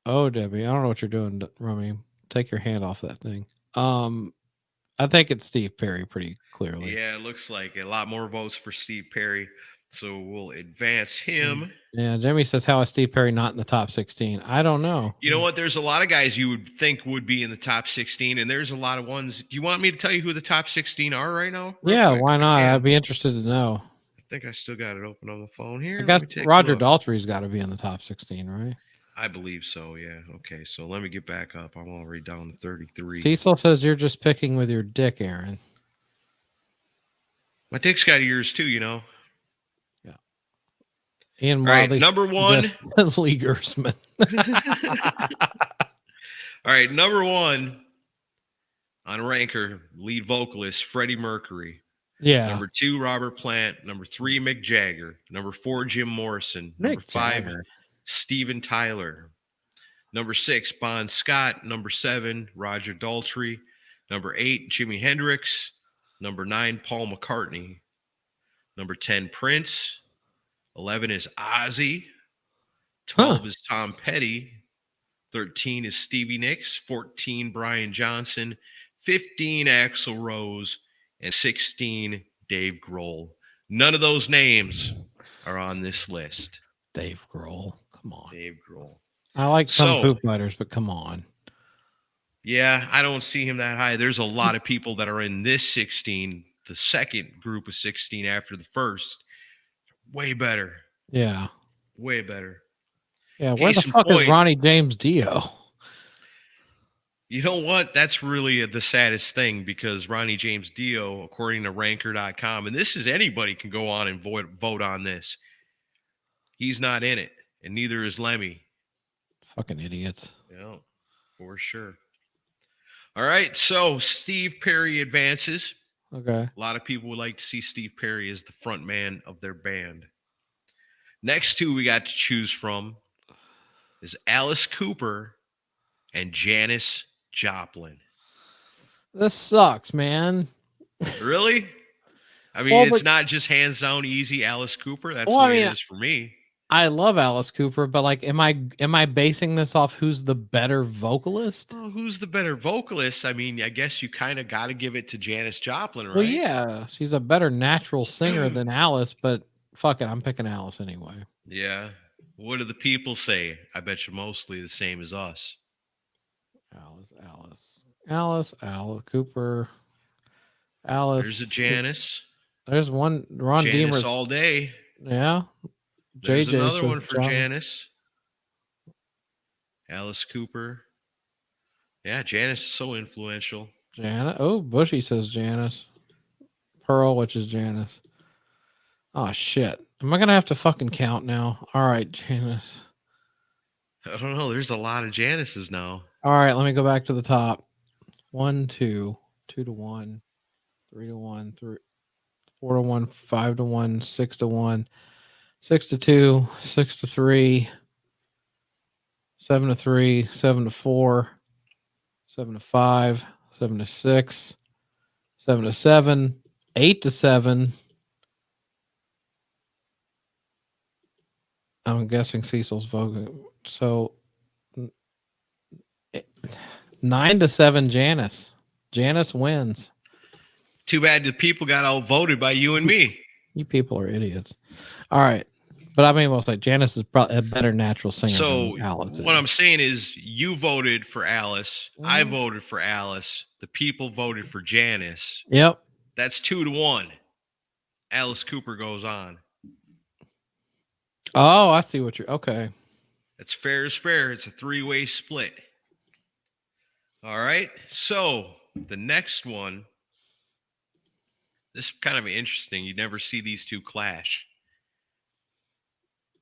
Oh, Debbie. I don't know what you're doing, Rummy. Take your hand off that thing. I think it's Steve Perry pretty clearly. Yeah, it looks like a lot more votes for Steve Perry. So we'll advance him. Yeah, Jimmy says, how is Steve Perry not in the top 16? I don't know. You know what? There's a lot of guys you would think would be in the top 16, and there's a lot of ones. Do you want me to tell you who the top 16 are right now? Real Yeah, quick? why not? I can. I'd be interested to know. I think I still got it open on the phone here. I guess Let me take a Roger look. Daltrey's got to be in the top 16, right? I believe so. Yeah. Okay. So let me get back up. I'm already down to 33. Cecil says you're just picking with your dick, Aaron. My dick's got ears too, you know. Yeah. Ian All right, Wadley. number one. Lee Gersman. All right, number one on Ranker, lead vocalist Freddie Mercury. Yeah. Number 2, Robert Plant. Number 3, Mick Jagger. Number 4, Jim Morrison. Number Mick 5, Jagger. Steven Tyler. Number 6, Bon Scott. Number 7, Roger Daltrey. Number 8, Jimi Hendrix. Number 9, Paul McCartney. Number 10, Prince. 11 is Ozzy. 12 is Tom Petty. 13 is Stevie Nicks. 14, Brian Johnson. 15, Axl Rose. And 16, Dave Grohl. None of those names are on this list. Dave Grohl. Come on. Dave Grohl. I like some So- Foo Fighters, but come on. Yeah, I don't see him that high. There's a lot of people that are in this 16, the second group of 16 after the first. Way better. Yeah. Way better. Yeah. Where Case the in fuck is point- Ronnie James Dio? You know what? That's really the saddest thing because Ronnie James Dio, according to ranker.com, and this is anybody can go on and vote on this. He's not in it, and neither is Lemmy. Fucking idiots. Yeah, for sure. All right, so Steve Perry advances. Okay. A lot of people would like to see Steve Perry as the front man of their band. Next two we got to choose from is Alice Cooper and Janis Joplin. This sucks, man. Really? I mean, Well, it's but- not just hands down easy Alice Cooper. That's Well, what I mean, it is for me. I love Alice Cooper, but like, am I basing this off who's the better vocalist? Well, who's the better vocalist? I mean, I guess you kind of got to give it to Janis Joplin, right? Well, yeah, she's a better natural singer than Alice, but fuck it, I'm picking Alice anyway. Yeah. What do the people say? I bet you mostly the same as us. Alice Cooper, Alice. There's a Janice. There's one. Ron Janice Deemer. all day. Yeah. There's JJ another says one for John. Janice. Alice Cooper. Yeah, Janice is so influential. Janice. Oh, Bushy says Janice. Pearl, which is Janice. Oh shit. Am I gonna have to fucking count now? All right, Janice. I don't know. There's a lot of Janices now. All right, let me go back to the top. 1, 2, 2 to 1, 3 to 1, 4 to 1, 5 to 1, 6 to 1, 6 to 2, 6 to 3, 7 to 3, 7 to 4, 7 to 5, 7 to 6, 7 to 7, 8 to 7. I'm guessing Cecil's voting. So 9 to 7, Janice. Janice wins. Too bad the people got outvoted by you and me. You people are idiots. All right. But I mean, well, like Janice is probably a better natural singer So than Alice. what is. I'm saying is you voted for Alice. I Mhm. voted for Alice. The people voted for Janice. Yep. That's 2 to 1. Alice Cooper goes on. Oh, I see what you're. Okay. That's fair as fair. It's a 3-way split. All right. So the next one, this is kind of interesting. You never see these two clash.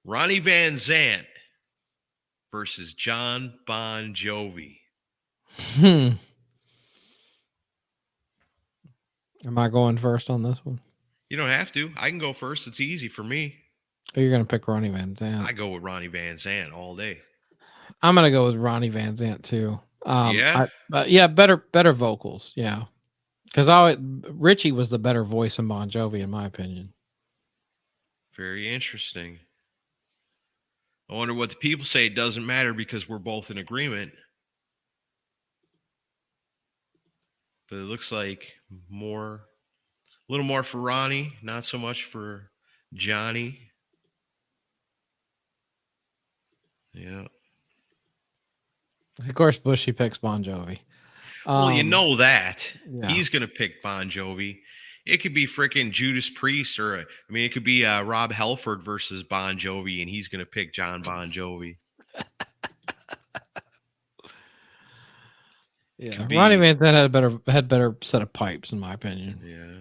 Ronnie Van Zant versus John Bon Jovi. Hmm. Am I going first on this one? You don't have to. I can go first. It's easy for me. Or you're gonna pick Ronnie Van Zant? I go with Ronnie Van Zant all day. I'm gonna go with Ronnie Van Zant too. Yeah? But yeah, better vocals. Yeah, because Richie was the better voice in Bon Jovi, in my opinion. Very interesting. I wonder what the people say. It doesn't matter because we're both in agreement. But it looks like a little more for Ronnie, not so much for Johnny. Yeah. Of course, Bushy picks Bon Jovi. Well, you know that. yeah. He's going to pick Bon Jovi. It could be freaking Judas Priest, or it could be Rob Halford versus Bon Jovi, and he's going to pick John Bon Jovi. Yeah, Ronnie Van Zant had better set of pipes, in my opinion. Yeah.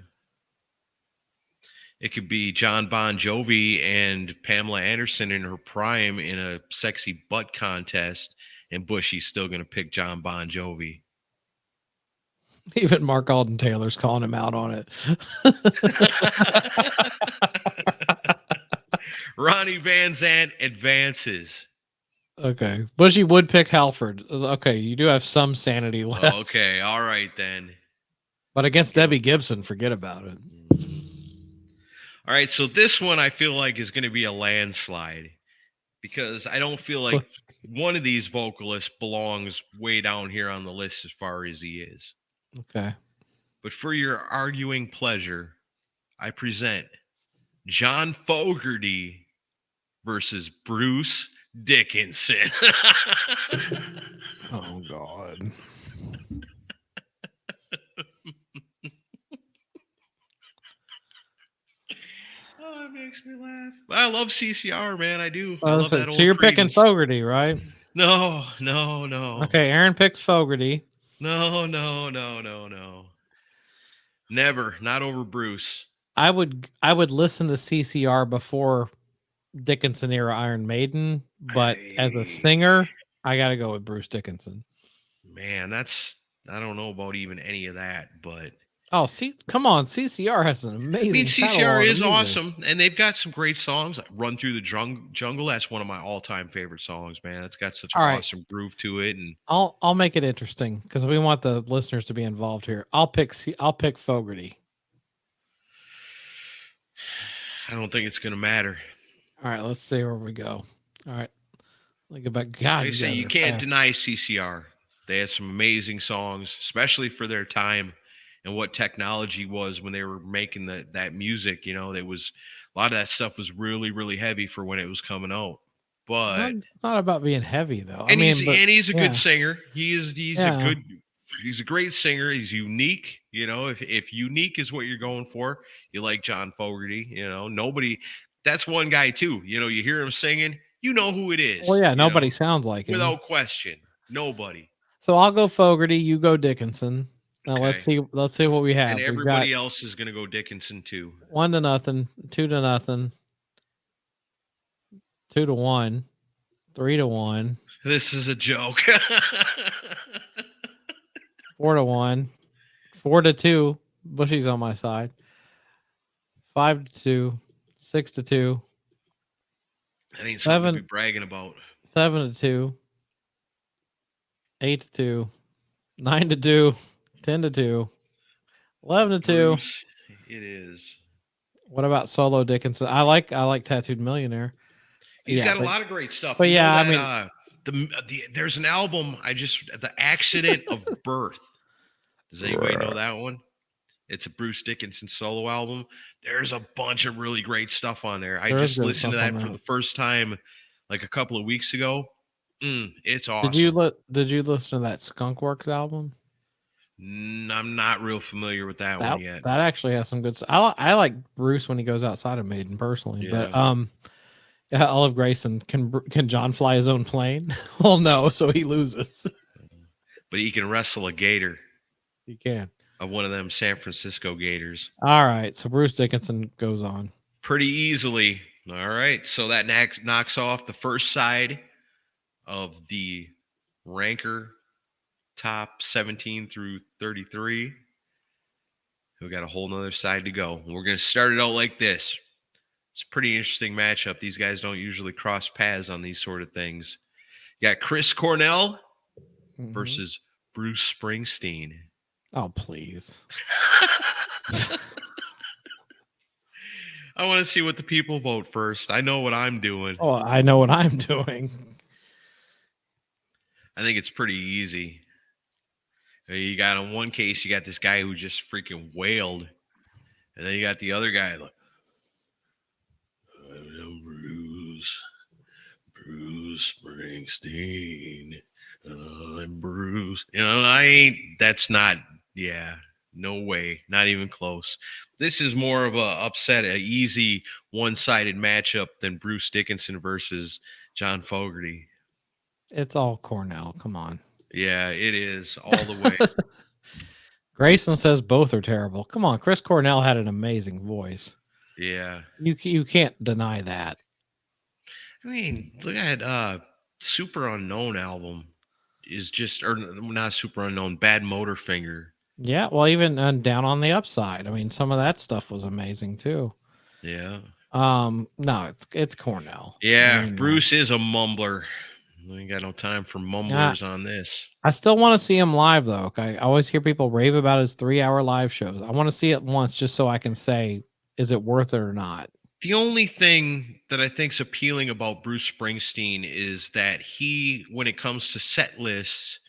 It could be John Bon Jovi and Pamela Anderson in her prime in a sexy butt contest, and Bushy's still going to pick John Bon Jovi. Even Mark Alden Taylor's calling him out on it. Ronnie Van Zant advances. Okay. Bushy would pick Halford. Okay, you do have some sanity left. Okay, all right then. But against Debbie Gibson, forget about it. All right, so this one I feel like is going to be a landslide because I don't feel like one of these vocalists belongs way down here on the list as far as he is. Okay. But for your arguing pleasure, I present John Fogerty versus Bruce Dickinson. Oh, God. Oh, it makes me laugh. I love CCR, man. I do. I Oh, love that so old you're picking Creedence. Fogerty, right? No. Okay, Aaron picks Fogerty. No. Never. Not over Bruce. I would listen to CCR before Dickinson era Iron Maiden, but as a singer, I got to go with Bruce Dickinson. Man, I don't know about even any of that, but come on, CCR has an amazing. I mean, catalog CCR of is music. awesome, and they've got some great songs. Like Run Through the Jungle, that's one of my all-time favorite songs, man. It's got such an awesome groove to it, and I'll make it interesting because we want the listeners to be involved here. I'll pick Fogerty. I don't think it's going to matter. All right, let's see where we go. All right, let me go back. God, Like I say, you can't deny CCR. They had some amazing songs, especially for their time and what technology was when they were making that music. You know, there was a lot of that stuff was really, really heavy for when it was coming out. But not about being heavy though. And he's a good singer. He's Yeah. He's a great singer. He's unique. You know, if unique is what you're going for, you like John Fogerty. You know, that's one guy too. You know, you hear him singing, you know who it is. Well, yeah, nobody sounds like him. Without question. Nobody. So I'll go Fogerty, you go Dickinson. Now Okay. let's see what we have. And everybody else is going to go Dickinson too. 1-0, 2-0, 2-1, 3-1. This is a joke. 4-1, 4-2. Bushy's on my side. 5-2, 6-2. That ain't something to be bragging about. 7-2, 8-2, 9-2, 10-2, 11-2. Bruce, it is. What about Solo Dickinson? I like Tattooed Millionaire. He's got a lot of great stuff. But yeah, I mean, there's an album. The Accident of Birth. Does anybody know that one? It's a Bruce Dickinson solo album. There's a bunch of really great stuff on there. I just listened to that for the first time like a couple of weeks ago. It's awesome. Did you listen to that Skunkworks album? I'm not real familiar with that one yet. That actually has some good stuff. I like Bruce when he goes outside of Maiden personally, but Olive Grayson, can John fly his own plane? Well, no, so he loses. but he can wrestle a gator, You can. one of them San Francisco Gators, All right. So Bruce Dickinson goes on. pretty easily. All right. So that knocks off the first side of the ranker top 17 through 33. We got a whole nother side to go. We're going to start it out like this. It's a pretty interesting matchup. These guys don't usually cross paths on these sort of things. You got Chris Cornell Mhm. versus Bruce Springsteen. Oh, please. I want to see what the people vote first. I know what I'm doing. Oh, I know what I'm doing. I think it's pretty easy. You got in one case, you got this guy who just freaking wailed. And then you got the other guy like, I'm Bruce Springsteen. I'm Bruce. That's not, no way. Not even close. This is more of a easy one-sided matchup than Bruce Dickinson versus John Fogerty. It's all Cornell. Come on. Yeah, it is all the way. Grayson says both are terrible. Come on. Chris Cornell had an amazing voice. Yeah. You can't deny that. I mean, look at Super Unknown album is just, or not Super Unknown, Bad Motorfinger. Yeah. Well, even Down on the Upside. I mean, some of that stuff was amazing too. Yeah. No, it's Cornell. Yeah. I mean, Bruce is a mumbler. We ain't got no time for mumblers on this. I still want to see him live though. I always hear people rave about his 3-hour live shows. I want to see it once just so I can say, is it worth it or not? The only thing that I think's appealing about Bruce Springsteen is that he, when it comes to set lists,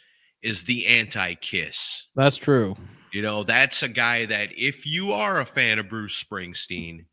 is the anti-Kiss. That's true. You know, that's a guy that if you are a fan of Bruce Springsteen,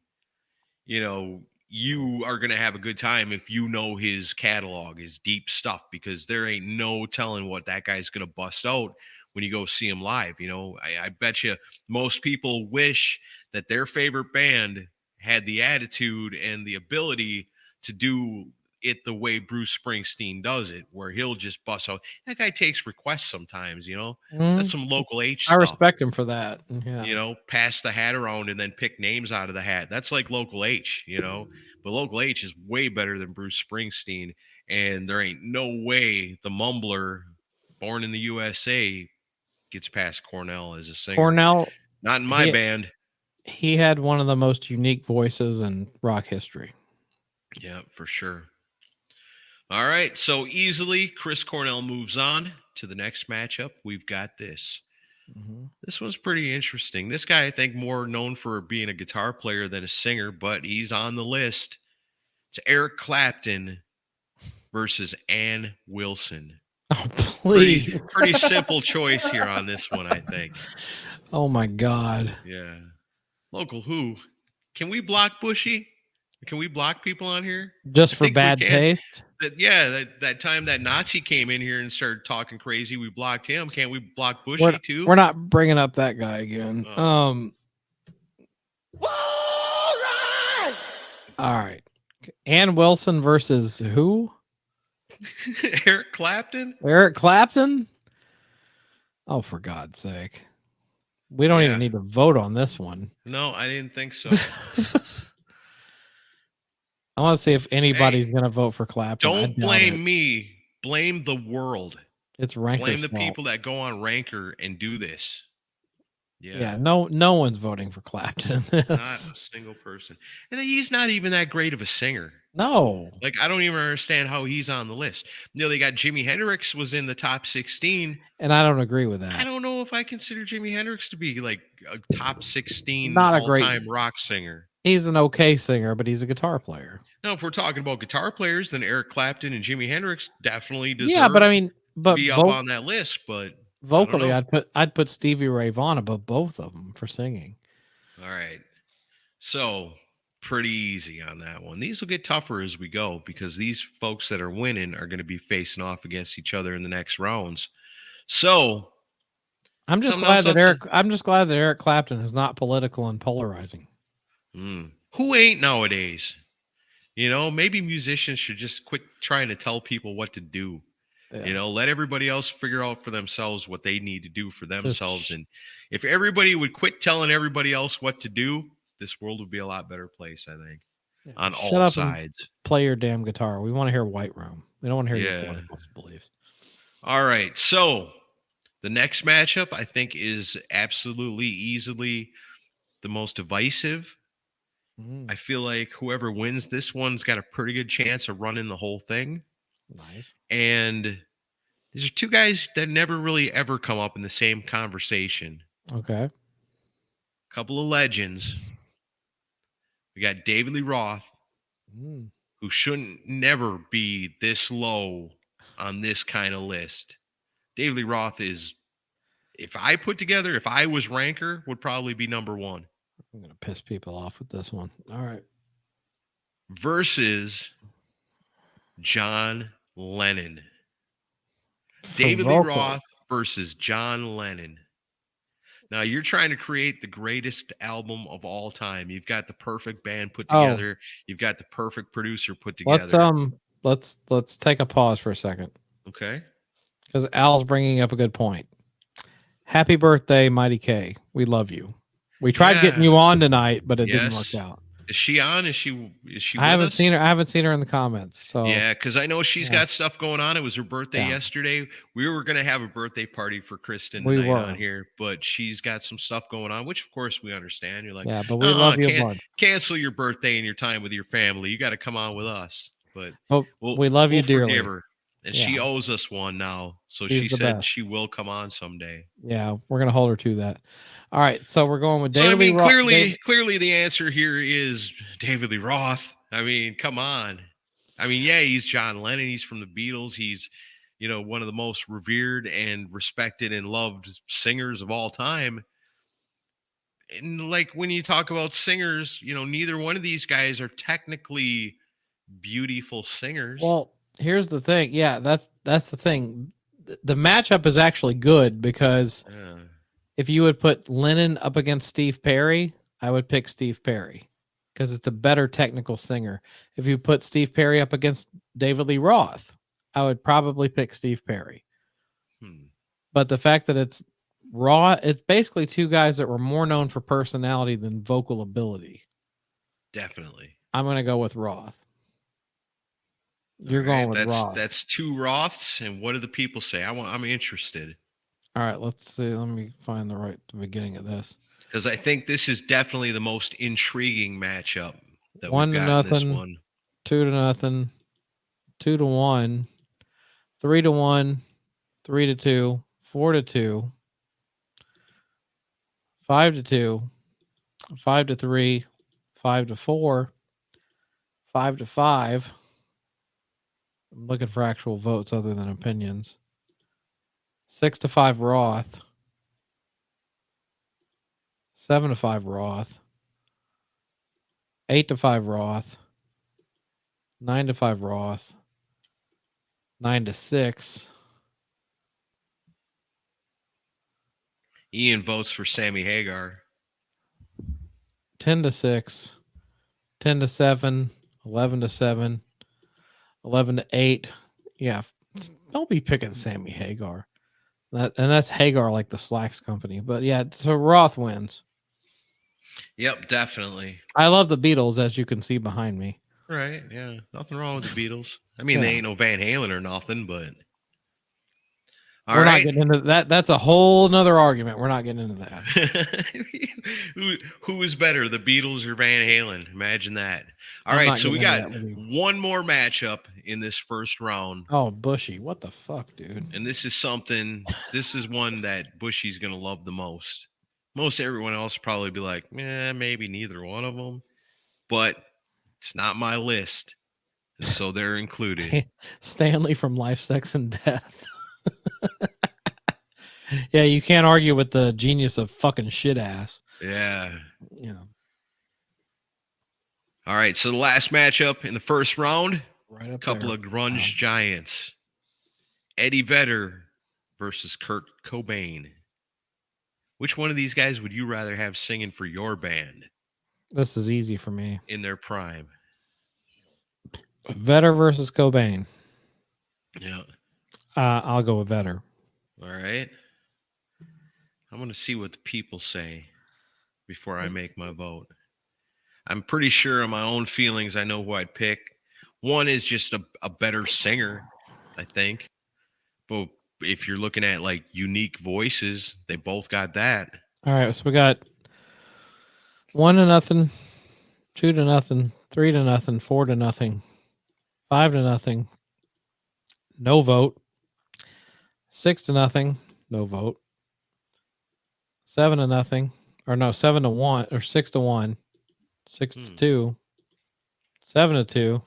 you know, you are going to have a good time if you know his catalog, his deep stuff, because there ain't no telling what that guy's going to bust out when you go see him live. You know, I bet you most people wish that their favorite band had the attitude and the ability to do it the way Bruce Springsteen does it, where he'll just bust out. That guy takes requests sometimes, you know. That's some local H I stuff. respect him for that. Yeah. You know, pass the hat around and then pick names out of the hat. That's like local H, you know. But local H is way better than Bruce Springsteen, and there ain't no way the mumbler, born in the USA, gets past Cornell as a singer. Cornell, not in my band. He had one of the most unique voices in rock history. Yeah, for sure. All right, so easily Chris Cornell moves on to the next matchup. We've got this. Mm-hmm. This one's pretty interesting. This guy, I think, more known for being a guitar player than a singer, but he's on the list. It's Eric Clapton versus Ann Wilson. Oh, please. Pretty simple choice here on this one, I think. Oh, my God. Yeah. Local who? Can we block Bushy? Can we block people on here? Just for bad taste? That time that Nazi came in here and started talking crazy, we blocked him. Can't we block Bushy too? We're not bringing up that guy again. Oh. All right. Ann Wilson versus who? Eric Clapton? Eric Clapton? Oh, for God's sake. We don't even need to vote on this one. No, I didn't think so. I want to see if anybody's going to vote for Clapton. Don't blame me. Blame the world. It's Ranker's Blame the fault. people that go on Ranker and do this. Yeah, no one's voting for Clapton in this. Not a single person. And he's not even that great of a singer. No. Like, I don't even understand how he's on the list. You know, they got Jimi Hendrix was in the top 16. And I don't agree with that. I don't know if I consider Jimi Hendrix to be like a top 16 Not a great all-time rock singer. He's an okay singer, but he's a guitar player. Now, if we're talking about guitar players, then Eric Clapton and Jimi Hendrix definitely deserve to be up on that list. But vocally, I'd put Stevie Ray Vaughan above both of them for singing. All right. So pretty easy on that one. These will get tougher as we go because these folks that are winning are going to be facing off against each other in the next rounds. So I'm just glad that Eric Clapton is not political and polarizing. Who ain't nowadays? You know, maybe musicians should just quit trying to tell people what to do. You know, let everybody else figure out for themselves what they need to do for themselves. sh- And if everybody would quit telling everybody else what to do, this world would be a lot better place, I think, Yeah, on shut all up and sides. play your damn guitar. We want to hear White Room. We don't want to hear your Yeah. political beliefs. All right. So the next matchup, I think, is absolutely easily the most divisive. Mm, I feel like whoever wins this one's got a pretty good chance of running the whole thing. nice. And these are two guys that never really ever come up in the same conversation. Okay. Couple of legends. We got David Lee Roth, Mm, who shouldn't never be this low on this kind of list. David Lee Roth is, if I was ranker, would probably be number one. I'm gonna piss people off with this one. All right. Versus John Lennon. For David Lee vocals. Roth versus John Lennon. Now you're trying to create the greatest album of all time. You've got the perfect band put Oh. together. You've got the perfect producer put together. Let's take a pause for a second Okay. because Al's bringing up a good point. Happy birthday, Mighty K. We love you. We tried getting Yeah. you on tonight, but it didn't Yes. work out. Is she on? Is she I with haven't us? seen her. I haven't seen her in the comments. So Yeah, because I know she's Yeah. got stuff going on. It was her birthday Yeah. yesterday. We were going to have a birthday party for Kristen We tonight were. on here, but she's got some stuff going on, which of course we understand. You're like, yeah, but we love you a bunch. cancel your birthday and your time with your family. You got to come on with us. But Oh, we love you dearly. forgive her. And she Yeah. owes us one now. So She's she the said best. she will come on someday. Yeah, we're gonna hold her to that. All right, so we're going with So David I mean, Lee Roth. clearly the answer here is David Lee Roth. I mean, come on. I mean, yeah, he's John Lennon. He's from the Beatles. He's, you know, one of the most revered and respected and loved singers of all time. And like when you talk about singers, you know, neither one of these guys are technically beautiful singers. Well, here's the thing. Yeah, that's the thing. The matchup is actually good because Yeah. if you would put Lennon up against Steve Perry, I would pick Steve Perry because it's a better technical singer. If you put Steve Perry up against David Lee Roth, I would probably pick Steve Perry. But the fact that it's it's basically two guys that were more known for personality than vocal ability. Definitely. I'm going to go with Roth. You're All right, going with Roth. That's two Roths. And what do the people say? I'm interested. All right, let's see. Let me find the beginning of this. Because I think this is definitely the most intriguing matchup that 1-0, we've got in this one. 2-0, 2-1, 3-1, 3-2, 4-2, 5-2, 5-3, 5-4, 5-5. I'm looking for actual votes other than opinions. 6-5 Roth. 7-5 Roth. 8-5 Roth. 9-5 Roth. 9-6. Ian votes for Sammy Hagar. 10-6. 10-7. 11-7. 11-8. Yeah, don't be picking Sammy Hagar. That's Hagar like the Slacks company. But yeah, so Roth wins. Yep, definitely. I love the Beatles, as you can see behind me. Right, yeah. Nothing wrong with the Beatles. I mean, they ain't no Van Halen or nothing, but all We're right. not getting into that. That's a whole nother argument. We're not getting into that. Who is better, the Beatles or Van Halen? Imagine that. All I'm right, not so we getting got into that with one more matchup in this first round. Oh, Bushy. What the fuck, dude? And this is one that Bushy's going to love the most. Most everyone else probably be like, maybe neither one of them. But it's not my list. And so they're included. Stanley from Life, Sex, and Death. Yeah, you can't argue with the genius of fucking shit ass. Yeah. Yeah. All right, so the last matchup in the first round, Right up couple there. of grunge giants. Eddie Vedder versus Kurt Cobain. Which one of these guys would you rather have singing for your band This is easy for me. in their prime? Vedder versus Cobain. Yeah. I'll go with Vetter. All right. I'm going to see what the people say before I make my vote. I'm pretty sure on my own feelings, I know who I'd pick. One is just a better singer, I think. But if you're looking at like unique voices, they both got that. All right, so we got 1-0, 2-0, 3-0, 4-0, 5-0. No vote. 6-0. No vote. 7-0. Or no, 7-1 or 6-1. 6-2. 7-2.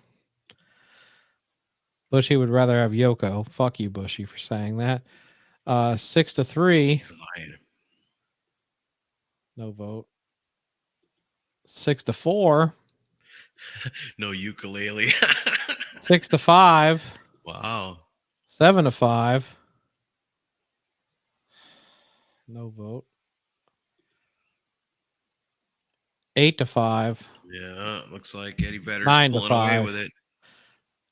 Bushy would rather have Yoko. Fuck you, Bushy, for saying that. 6-3. He's lying. No vote. 6-4. No ukulele. 6-5. Wow. 7-5. No vote. 8-5. Yeah, looks like Eddie Vedder's 9-5. pulling away with it.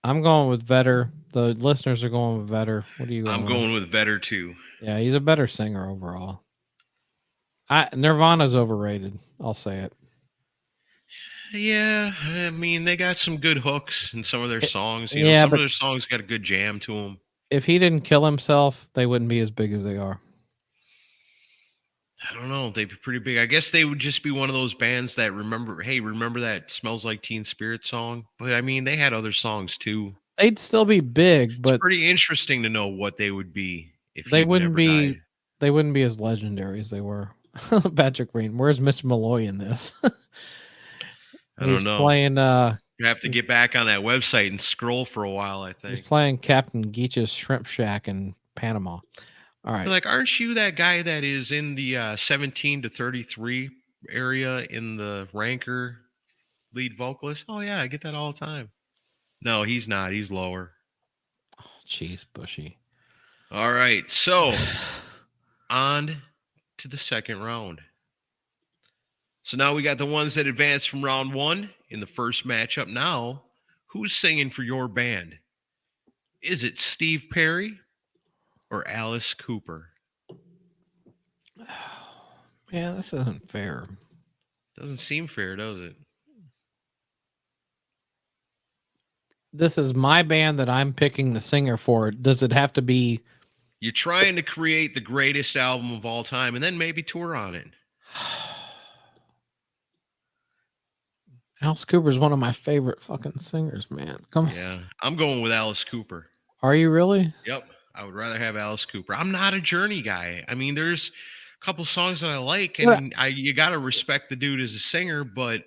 I'm going with Vetter. The listeners are going with Vetter. What are you going I'm going with Vedder too. Yeah, he's a better singer overall. Nirvana's overrated. I'll say it. Yeah, I mean they got some good hooks in some of their songs. You know, yeah, some but of their songs got a good jam to them. If he didn't kill himself, they wouldn't be as big as they are. I don't know. They'd be pretty big. I guess they would just be one of those bands that remember that Smells Like Teen Spirit song? But I mean, they had other songs too. They'd still be big, but it's pretty interesting to know what they would be if they he'd wouldn't never be. died. They wouldn't be as legendary as they were. Patrick Green, where's Mitch Malloy in this? I don't know. Playing. You have to get back on that website and scroll for a while. I think He's playing Captain Geach's Shrimp Shack in Panama. All right. Like, aren't you that guy that is in the 17 to 33 area in the Ranker lead vocalist? Oh, yeah, I get that all the time. No, he's not. He's lower. Oh, jeez, Bushy. All right. So, on to the second round. So now we got the ones that advanced from round one in the first matchup. Now, who's singing for your band? Is it Steve Perry or Alice Cooper? Man, this isn't fair. Doesn't seem fair, does it? This is my band that I'm picking the singer for. Does it have to be? You're trying to create the greatest album of all time and then maybe tour on it. Alice Cooper is one of my favorite fucking singers, man. Come on. Yeah, I'm going with Alice Cooper. Are you really? Yep, I would rather have Alice Cooper. I'm not a Journey guy. I mean, there's a couple songs that I like, and you got to respect the dude as a singer, but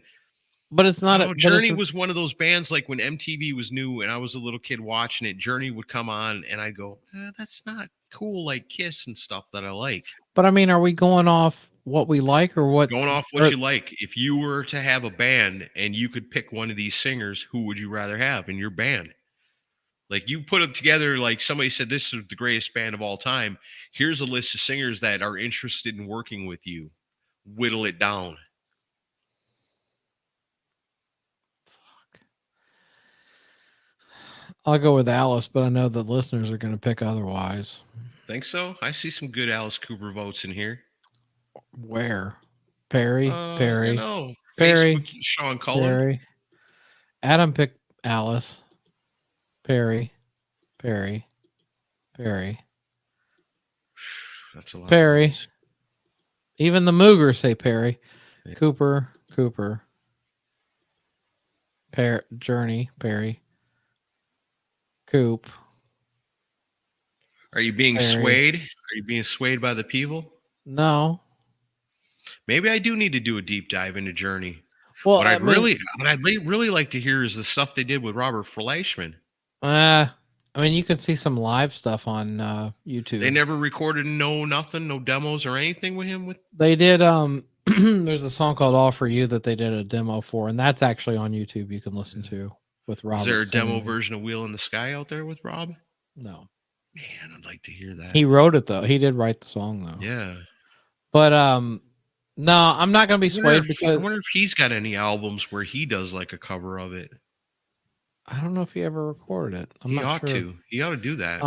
it's not. Journey was one of those bands like when MTV was new and I was a little kid watching it, Journey would come on and I'd go, that's not cool like Kiss and stuff that I like. But I mean, are we going off what we like or what? Going off what you like. If you were to have a band and you could pick one of these singers, who would you rather have in your band? Like you put it together, like somebody said, this is the greatest band of all time. Here's a list of singers that are interested in working with you. Whittle it down. I'll go with Alice, but I know the listeners are going to pick otherwise. Think so? I see some good Alice Cooper votes in here. Where? Perry? You know, Perry. Facebook, Sean Cullen. Perry. Adam picked Alice. Perry. Perry. Perry. That's a lot. Perry. Even the Moogers say Perry. Yeah. Cooper. Journey. Perry. Coop. Are you being swayed? Are you being swayed by the people? No. Maybe I do need to do a deep dive into Journey. Well, what I'd really like to hear is the stuff they did with Robert Fleischman. I mean, you can see some live stuff on YouTube. They never recorded no demos or anything with him. They did. There's a song called "All for You" that they did a demo for, and that's actually on YouTube. You can listen to with Rob. Is there a demo version of "Wheel in the Sky" out there with Rob? No. Man, I'd like to hear that. He wrote it though. He did write the song though. Yeah. But no, I'm not going to be swayed because I wonder if he's got any albums where he does like a cover of it. I don't know if he ever recorded it. He ought to do that.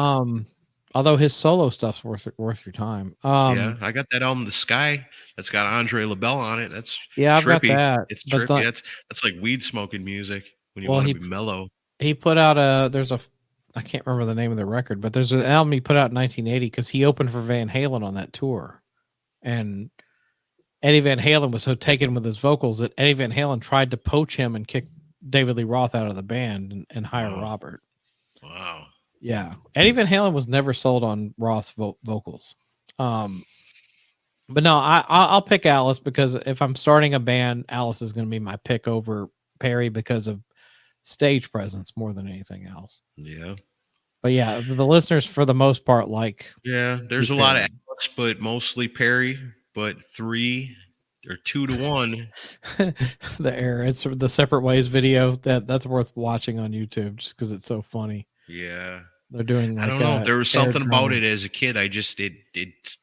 Although his solo stuff's worth your time. Yeah, I got that album, The Sky. That's got Andre LaBelle on it. That's Yeah, I've got trippy. that. It's But trippy. That's like weed smoking music when you well, want he to be mellow. he put out I can't remember the name of the record, but there's an album he put out in 1980 because he opened for Van Halen on that tour, and Eddie Van Halen was so taken with his vocals that Eddie Van Halen tried to poach him and kick David Lee Roth out of the band and hire Wow. Robert. Wow. Yeah, Eddie Van Halen was never sold on Roth's vocals. But no, I'll pick Alice because if I'm starting a band, Alice is going to be my pick over Perry because of stage presence more than anything else. Yeah. But yeah, the listeners for the most part like. Yeah. There's a lot of Alex, but mostly Perry. But 3 or 2 to 1. The error. It's the Separate Ways video that's worth watching on YouTube just because it's so funny. Yeah. They're doing. I don't know. There was something about it as a kid. I just it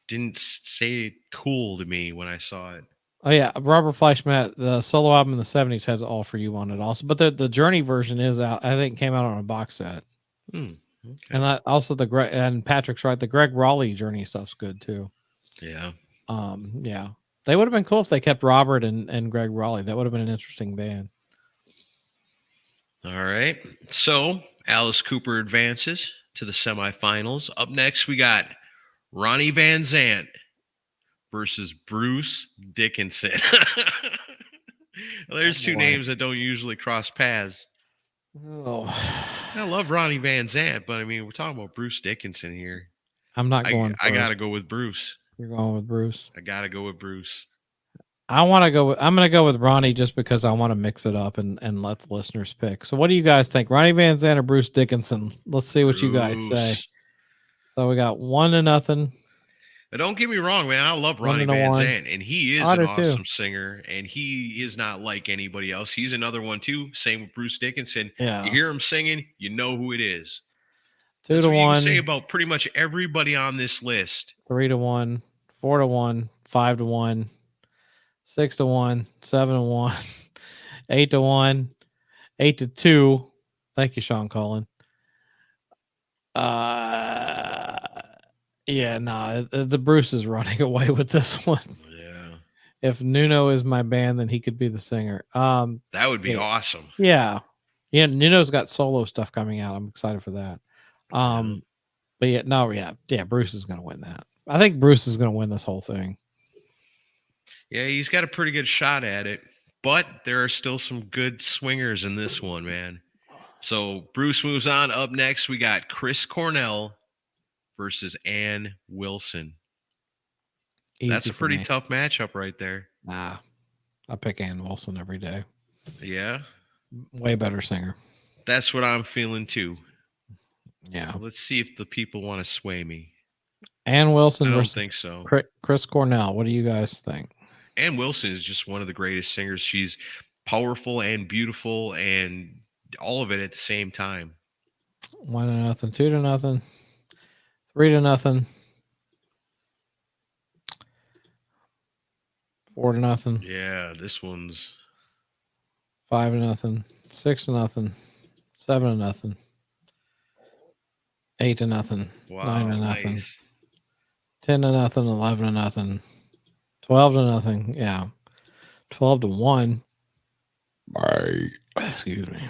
didn't say cool to me when I saw it. Oh yeah, Robert Fleischman, the solo album in the 70s has All For You on it also, but the Journey version is out. I think came out on a box set. Okay. And that also and Patrick's right. The Greg Raleigh Journey stuff's good too. Yeah. Yeah, they would have been cool if they kept Robert and Greg Raleigh. That would have been an interesting band. All right. So Alice Cooper advances to the semifinals. Up next, we got Ronnie Van Zant versus Bruce Dickinson. There's two names that don't usually cross paths. Oh, I love Ronnie Van Zant, but I mean, we're talking about Bruce Dickinson here. I'm not going. I gotta go with Bruce. You're going with Bruce. I gotta go with Bruce. I'm gonna go with Ronnie just because I want to mix it up and let the listeners pick. So what do you guys think? Ronnie Van Zant or Bruce Dickinson? Let's see what you guys say. So we got 1-0. But don't get me wrong, man. I love Ronnie Van Zant, and he is an awesome singer, and he is not like anybody else. He's another one too. Same with Bruce Dickinson. Yeah. You hear him singing, you know who it is. 2-1. You can say about pretty much everybody on this list. 3-1, 4-1, 5-1, 6-1, 7-1, 8-1, 8-2. Thank you, Sean Cullen. Yeah, no, the Bruce is running away with this one. Yeah. If Nuno is my band, then he could be the singer. That would be awesome. Yeah. Yeah, Nuno's got solo stuff coming out. I'm excited for that. But yeah, Bruce is gonna win that. I think Bruce is gonna win this whole thing. Yeah, he's got a pretty good shot at it, but there are still some good swingers in this one, man. So Bruce moves on. Up next, we got Chris Cornell versus Ann Wilson. That's a pretty tough matchup right there. Nah, I pick Ann Wilson every day. Yeah, way better singer. That's what I'm feeling too. Yeah. Let's see if the people want to sway me. Ann Wilson I don't versus think so. Chris Cornell. What do you guys think? Ann Wilson is just one of the greatest singers. She's powerful and beautiful and all of it at the same time. 1-0, 2-0, 3-0, 4-0. Yeah, this one's 5-0, 6-0, 7-0, 8-0, wow, 9-0, nice. 10-0, 11-0, 12-0. Yeah, 12-1. Excuse me.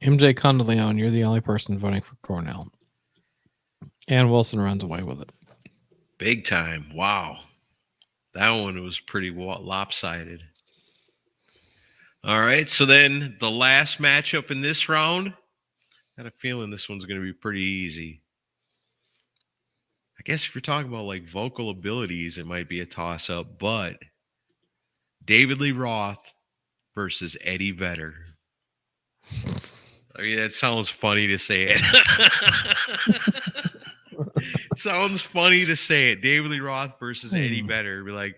MJ Condeleone, you're the only person voting for Cornell. Ann Wilson runs away with it. Big time. Wow. That one was pretty lopsided. All right. So then the last matchup in this round, I got a feeling this one's going to be pretty easy. I guess if you're talking about like vocal abilities, it might be a toss up, but David Lee Roth versus Eddie Vedder. I mean, that sounds funny to say it. It sounds funny to say it. David Lee Roth versus Eddie Vedder. Be like,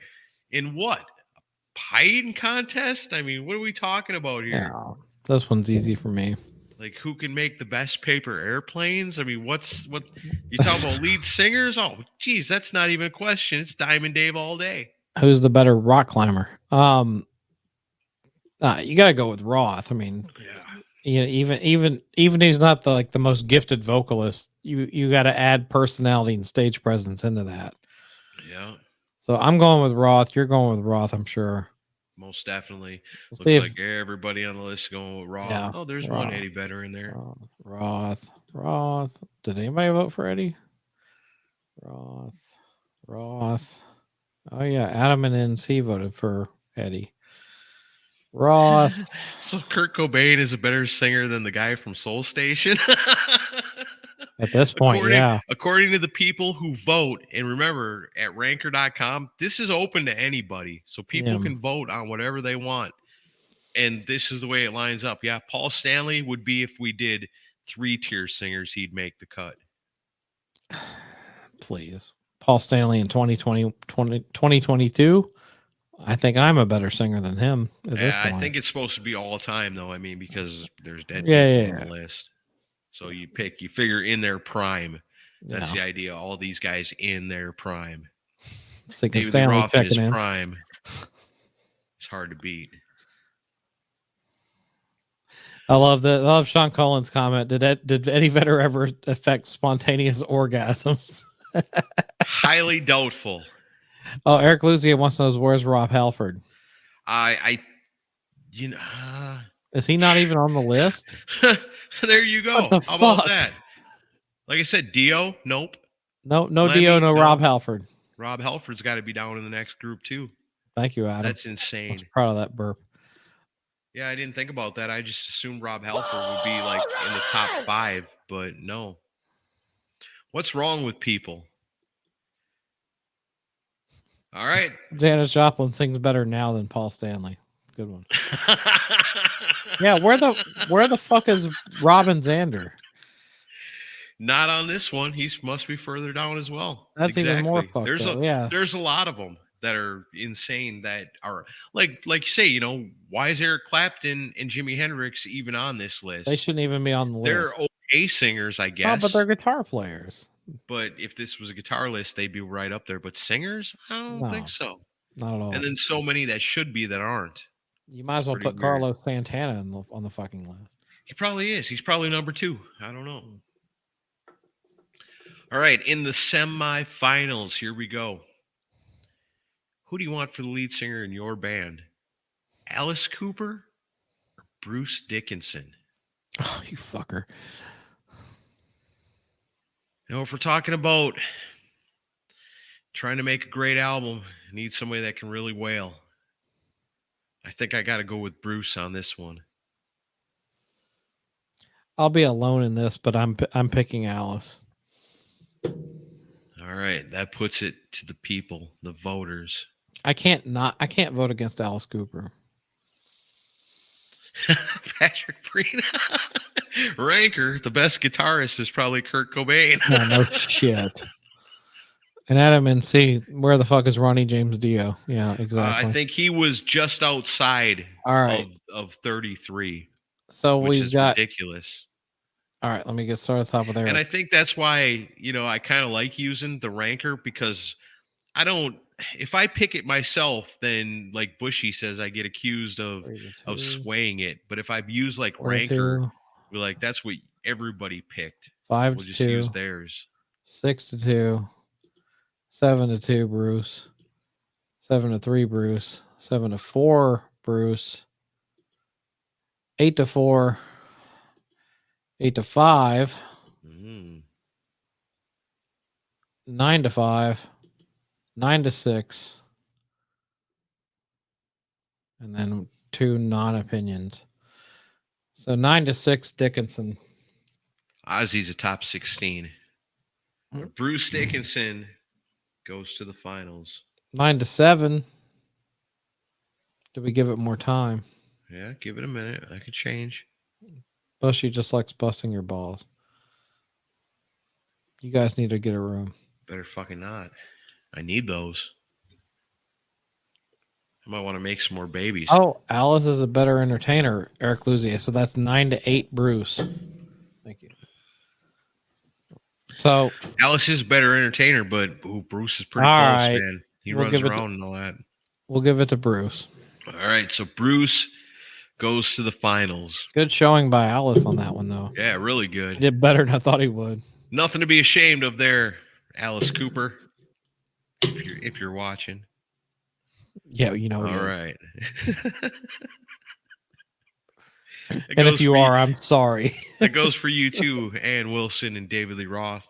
in what? A pieing contest? I mean, what are we talking about here? Yeah, this one's easy for me. Like, who can make the best paper airplanes? I mean, what you talking about lead singers? Oh, geez, that's not even a question. It's Diamond Dave all day. Who's the better rock climber? You got to go with Roth. I mean, yeah, Yeah, even he's not the most gifted vocalist. You got to add personality and stage presence into that. Yeah, So I'm going with Roth. You're going with Roth, I'm sure. most definitely. Let's Looks see like everybody on the list is going with Roth. yeah, Oh, there's one Roth. Eddie Vedder in there. Roth. Did anybody vote for Eddie? Roth. Oh yeah, Adam and NC voted for Eddie. Roth. So Kurt Cobain is a better singer than the guy from Soul Station. At this point, yeah. According to the people who vote, and remember at ranker.com, this is open to anybody. So people Yeah. can vote on whatever they want. And this is the way it lines up. Yeah, Paul Stanley would be, if we did 3-tier singers, he'd make the cut. Please. Paul Stanley in 2022. I think I'm a better singer than him at this I point. think it's supposed to be all time, though. I mean, because there's dead Yeah, people on the list. So you figure in their prime. That's the idea. All these guys in their prime. Thinking David Stanley Roth in his checking in. prime. It's hard to beat. I love Sean Collins' comment. Did Eddie Vedder ever affect spontaneous orgasms? Highly doubtful. Oh, Eric Luzier wants to know where's Rob Halford. Is he not even on the list? There you go. What the How about fuck? that? Like I said, Dio, nope. No Lemmy, Dio, no no. Rob Halford. Rob Halford's got to be down in the next group too. Thank you, Adam. That's insane. I'm proud of that burp. Yeah, I didn't think about that. I just assumed Rob Halford would be like in the top 5, but no. What's wrong with people? All right. Janis Joplin sings better now than Paul Stanley. Good one. Yeah, where the fuck is Robin Zander? Not on this one. He must be further down as well. That's even more fucked There's up. Yeah. There's a lot of them that are insane that are like say, why is Eric Clapton and Jimi Hendrix even on this list? They shouldn't even be on the list. They're okay singers, I guess. Oh, but they're guitar players. But if this was a guitar list, they'd be right up there. But singers, I don't think so. Not at all. And then so many that should be that aren't. You might as well Pretty put weird. Carlos Santana on the fucking list. He probably is. He's probably number 2. I don't know. All right, in the semifinals, here we go. Who do you want for the lead singer in your band? Alice Cooper or Bruce Dickinson? Oh, you fucker. If we're talking about trying to make a great album, need somebody that can really wail. I think I got to go with Bruce on this one. I'll be alone in this, but I'm picking Alice. All right, that puts it to the people, the voters. I can't vote against Alice Cooper. Patrick Breen. Ranker, the best guitarist is probably Kurt Cobain. Yeah, no shit. And Adam and C, where the fuck is Ronnie James Dio? Yeah, exactly. I think he was just outside All right. of 33. So which we've is got ridiculous. All right, let me get started at the top of there. And I think that's why, I kind of like using the ranker, because if I pick it myself, then like Bushy says, I get accused of swaying it. But if I've used like ranker, we're like, that's what everybody picked. 5 We'll to just 2, use theirs. 6 to 2, 7 to 2, Bruce, 7 to 3, Bruce, 7 to 4, Bruce, 8 to 4, 8 to 5, 9 to 5, 9 to 6, and then 2 non-opinions. So 9 to 6, Dickinson. Ozzy's a top 16. Bruce Dickinson goes to the finals. 9 to 7. Do we give it more time? Yeah, give it a minute. I could change. Bushy just likes busting your balls. You guys need to get a room. Better fucking not. I need those. I might want to make some more babies. Oh, Alice is a better entertainer, Eric Luzier. So that's 9 to 8, Bruce. Thank you. So Alice is a better entertainer, but Bruce is pretty All close, right. man. He We'll runs give it around and all that. we'll give it to Bruce. All right, so Bruce goes to the finals. Good showing by Alice on that one, though. Yeah, really He good. did better than I thought he would. Nothing to be ashamed of there, Alice Cooper. If you're watching. Yeah, you know. All right. And if you are, I'm sorry. That goes for you too, Ann Wilson and David Lee Roth,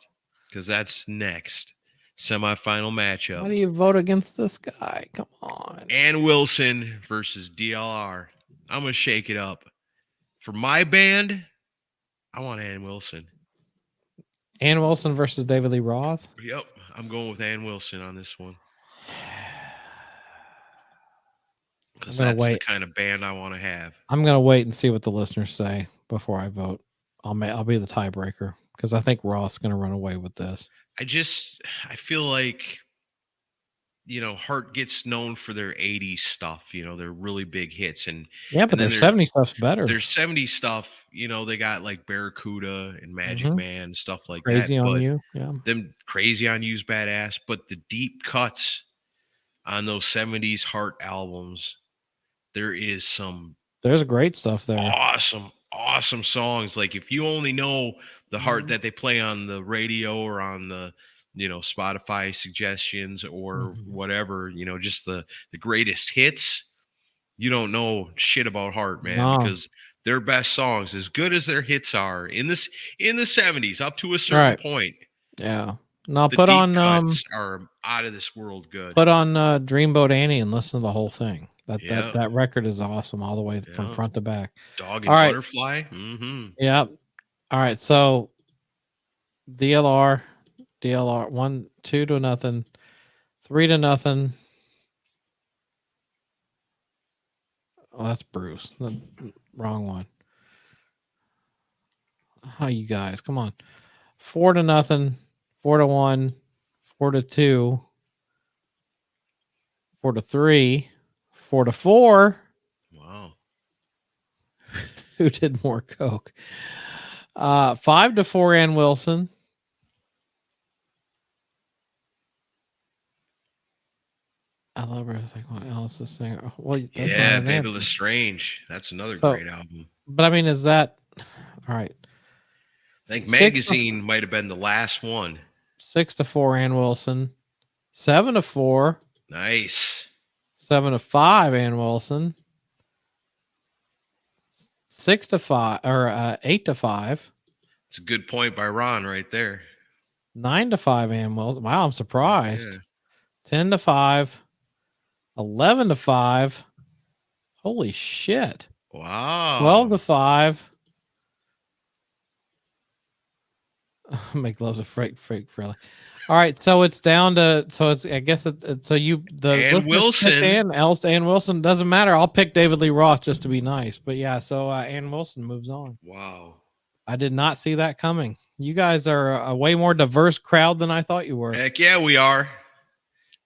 because that's next semifinal matchup. Why do you vote against this guy? Come on. Ann Wilson versus DLR. I'm gonna shake it up. For my band, I want Ann Wilson. Ann Wilson versus David Lee Roth. Yep, I'm going with Ann Wilson on this one. Because that's the kind of band I want to have. I'm gonna wait and see what the listeners say before I vote. I'll be the tiebreaker because I think Roth's gonna run away with this. I feel like, Heart gets known for their 80s stuff, their really big hits. But their 70s stuff's better. Their 70s stuff, they got like Barracuda and Magic Man, stuff like Crazy that. on You. Yeah. Them Crazy on You's badass. But the deep cuts on those 70s Heart albums, there's great stuff there. Awesome songs. Like if you only know the Heart that they play on the radio or on the Spotify suggestions or whatever, just the greatest hits, you don't know shit about Heart, man, because their best songs, as good as their hits are in the 70s up to a certain point. Yeah. Now put on cuts are out of this world good. Put on Dreamboat Annie and listen to the whole thing. That record is awesome all the way from front to back. Dog and Butterfly. Yeah. All right. So DLR 2-0, 3-0. Oh, that's Bruce. The wrong one. How you guys? Come on. 4-0, 4-1, 4-2, 4-3, 4-4. Wow. Who did more coke? 5-4, Ann Wilson. I love her. I was like, what else is singer? Well, Baby Lestrange. That's another great album. But I mean, is that all right? I think Magazine might have been the last one. 6-4, Ann Wilson. 7-4. Nice. 7-5, Ann Wilson. 6-5 or 8-5. It's a good point by Ron right there. 9-5, Ann Wilson. Wow, I'm surprised. Yeah. 10-5. 11-5. Holy shit. Wow. 12-5. Make love to Freak Frilly. All right, so it's down to I guess it's so you Ann Wilson. Ann Wilson doesn't matter. I'll pick David Lee Roth just to be nice. But yeah, so Ann Wilson moves on. Wow. I did not see that coming. You guys are a way more diverse crowd than I thought you were. Heck yeah, we are.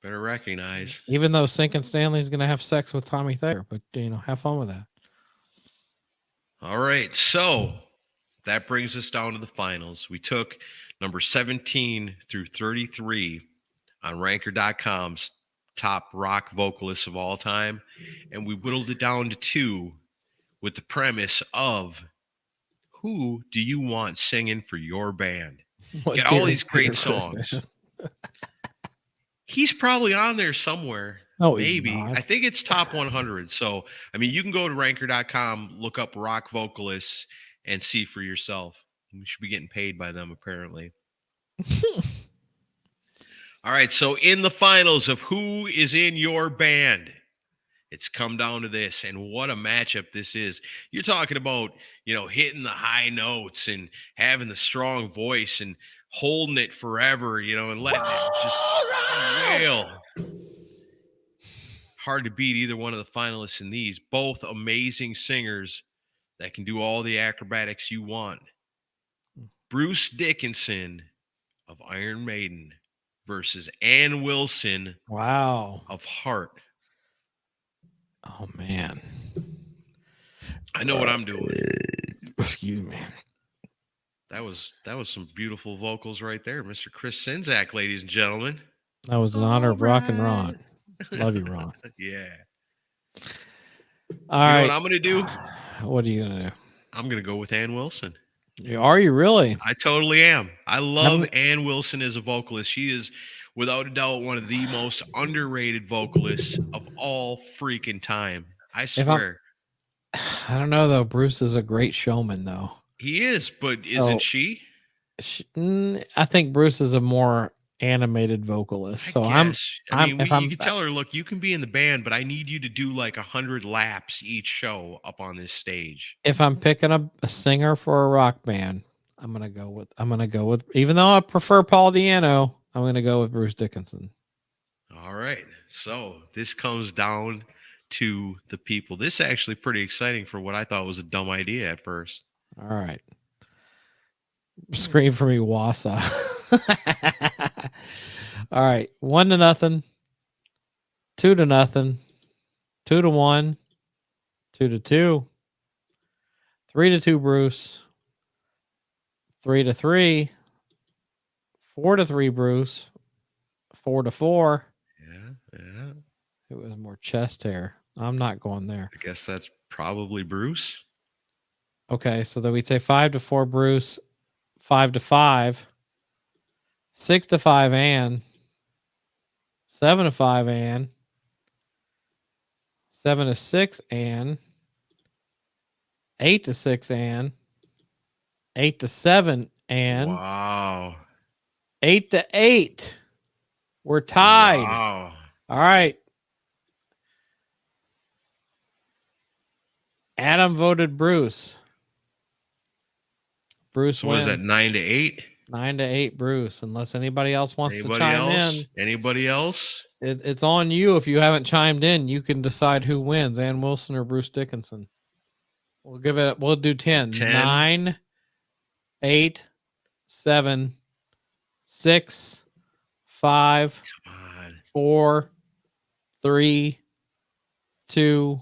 Better recognize. Even though Sinkin' Stanley's going to have sex with Tommy Thayer, but have fun with that. All right, so that brings us down to the finals. We took number 17 through 33 on Ranker.com's top rock vocalists of all time, and we whittled it down to 2 with the premise of who do you want singing for your band? Get all these great songs. He's probably on there somewhere. Oh, maybe. I think it's top 100. So, I mean, you can go to Ranker.com, look up rock vocalists, and see for yourself. You should be getting paid by them, apparently. All right. So, in the finals of who is in your band, it's come down to this, and what a matchup this is. You're talking about, hitting the high notes and having the strong voice and holding it forever, and letting it just wail. Hard to beat either one of the finalists in these. Both amazing singers that can do all the acrobatics you want. Bruce Dickinson of Iron Maiden versus Ann Wilson of Heart. Oh, man. I know what I'm doing. Excuse me. That was some beautiful vocals right there, Mr. Chris Czynszak, ladies and gentlemen. That was in honor of Rock and Ron. Love you, Ron. Yeah. All You know right. what I'm gonna do? What are you gonna I'm gonna go with Ann Wilson. do? Are you really? I totally am. I love I'm- Ann Wilson as a vocalist. She is, without a doubt, one of the most underrated vocalists of all freaking time. I If I'm, swear. I don't know though. Bruce is a great showman though. He is, but isn't So she? I think Bruce is a more animated vocalist. I So guess. I I'm mean, if you I'm could tell her, look, you can be in the band, but I need you to do like 100 laps each show up on this stage. if I'm picking a singer for a rock band, I'm gonna go with even though I prefer Paul Diano, I'm gonna go with Bruce Dickinson. All right. So this comes down to the people. This is actually pretty exciting for what I thought was a dumb idea at first. All right. Scream for me, Wassa. All right. 1-0, 2-0, 2-1, 2-2, 3-2, Bruce, 3-3, 4-3, Bruce, 4-4. Yeah. It was more chest hair. I'm not going there. I guess that's probably Bruce. Okay, so then we say 5-4, Bruce, 5-5, 6-5, Ann, 7-5, Ann, 7-6, Ann, 8-6, Ann, 8-7, Ann, Wow. 8-8. We're tied. Wow. All right. Adam voted Bruce. Bruce So what is that, wins 9-8? 9-8, Bruce. Unless anybody else wants to Anybody chime else? in, Anybody else? it's on you. If you haven't chimed in, you can decide who wins, Ann Wilson or Bruce Dickinson. We'll give it. We'll do 10. 10. 9, 8, 7, 6, 5, Come on. 4, 3, 2,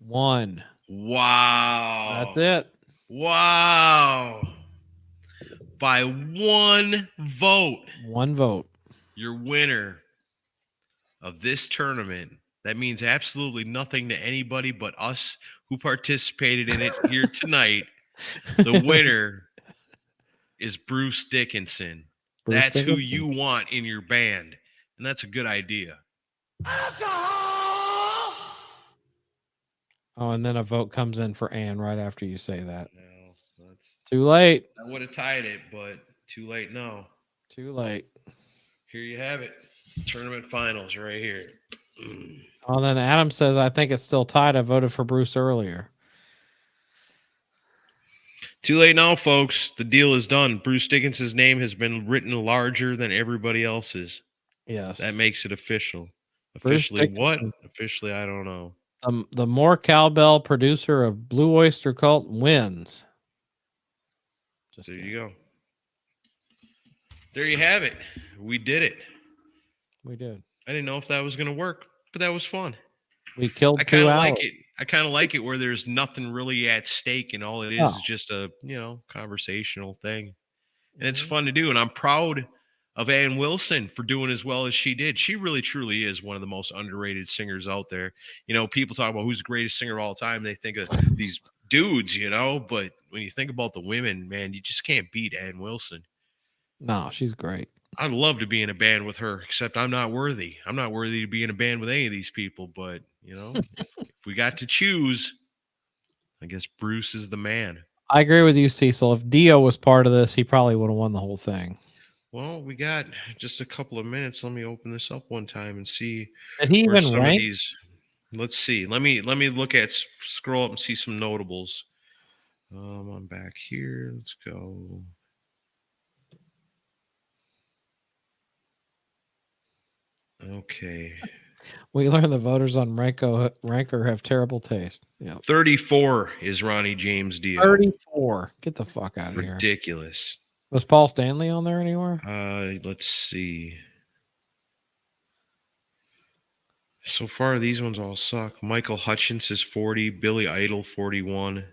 1. Wow. That's it. Wow. By one vote, One vote. your winner of this tournament. That means absolutely nothing to anybody but us who participated in it here tonight. The winner is Bruce Dickinson. Bruce That's who Dickinson. you want in your band. And that's a good idea. Oh, and then a vote comes in for Ann right after you say that. No, that's, Too late. I would have tied it, but too late now. Too late. Here you have it. Tournament finals right here. Oh, then Adam says, I think it's still tied. I voted for Bruce earlier. Too late now, folks. The deal is done. Bruce Dickinson's name has been written larger than everybody else's. Yes. That makes it official. Bruce Officially what? Dickinson. Officially, I don't know. The more cowbell producer of Blue Oyster Cult wins. Just There kidding. you go. There you have it. We did it. We did. I didn't know if that was going to work, but that was fun. We killed I kind 2 of hours. like it. I kind of like it where there's nothing really at stake and all it is No. is just a, conversational thing. And it's Mhm. fun to do. And I'm proud of Ann Wilson for doing as well as she did. She really, truly is one of the most underrated singers out there. People talk about who's the greatest singer of all time. They think of these dudes, but when you think about the women, man, you just can't beat Ann Wilson. No, she's great. I'd love to be in a band with her, except I'm not worthy. I'm not worthy to be in a band with any of these people. But, if we got to choose, I guess Bruce is the man. I agree with you, Cecil. If Dio was part of this, he probably would have won the whole thing. Well, we got just a couple of minutes. Let me open this up one time and see Did he where even some of rank? these. Let's see. Let me look at scroll up and see some notables. I'm back here. Let's go. Okay. We learned the voters on Ranker have terrible taste. Yeah. 34 is Ronnie James Dio. 34. Get the fuck out of here. Ridiculous. Was Paul Stanley on there anywhere? Let's see. So far, these ones all suck. Michael Hutchence is 40. Billy Idol, 41.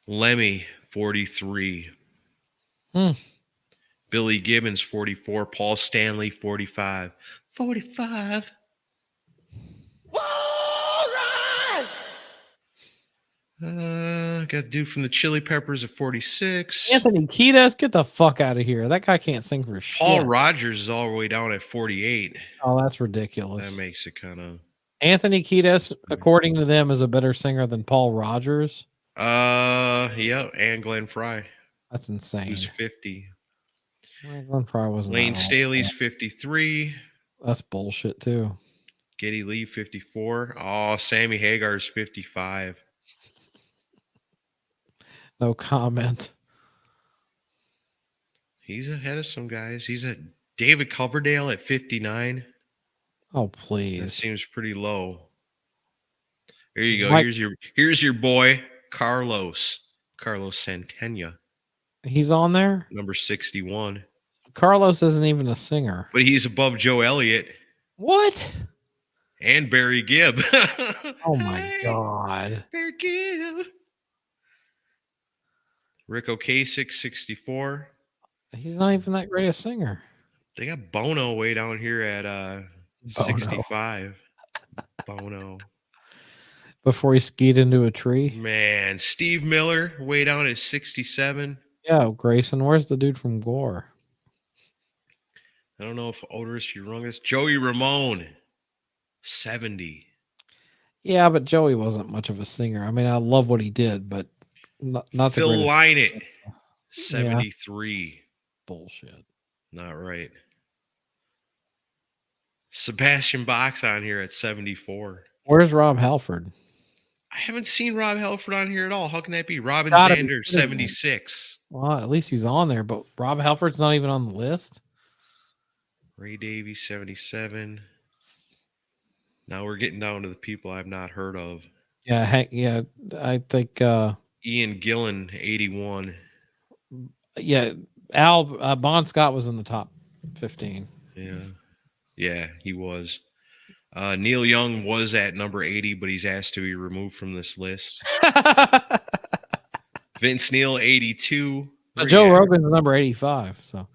Lemmy, 43. Billy Gibbons, 44. Paul Stanley, 45. 45. got a dude from the Chili Peppers at 46. Anthony Kiedis, get the fuck out of here. That guy can't sing for Paul shit. Rogers is all the way down at 48. Oh, that's ridiculous. That makes it kind of. Anthony Kiedis, according to them, is a better singer than Paul Rogers. Yeah, and Glenn Fry, That's insane. who's 50. Well, Glenn Frey wasn't. Lane that old. Staley's 53. That's bullshit too. Geddy Lee 54. Oh, Sammy Hagar's 55. No comment. He's ahead of some guys. He's at David Coverdale at 59. Oh That please. seems pretty low. There you Is go. Mike- Here's your boy Carlos Santana, He's on there. number 61. Carlos isn't even a singer. But he's above Joe Elliott What? and Barry Gibb. Oh my Hey, god. Barry Gibb. Rick Ocasek 64. He's not even that great a singer. They got Bono way down here at 65. Bono. Before he skied into a tree. Man, Steve Miller way down at 67. Yeah, Grayson. Where's the dude from Gore? I don't know if Otis Urungus. Joey Ramone, 70. Yeah, but Joey wasn't much of a singer. I mean, I love what he did, but not the Phil greatest. Lynott, 73. Bullshit. Not right. Sebastian Bach's on here at 74. Where's Rob Halford? I haven't seen Rob Halford on here at all. How can that be? Robin Gotta be Sanders, kidding me. 76. Well, at least he's on there, but Rob Halford's not even on the list. Ray Davies, 77. Now we're getting down to the people I've not heard of. Yeah, yeah. I think. Ian Gillan, 81. Yeah, Al Bon Scott was in the top 15. Yeah, he was. Neil Young was at number 80, but he's asked to be removed from this list. Vince Neil, 82. But Joe Rogan's number 85. So,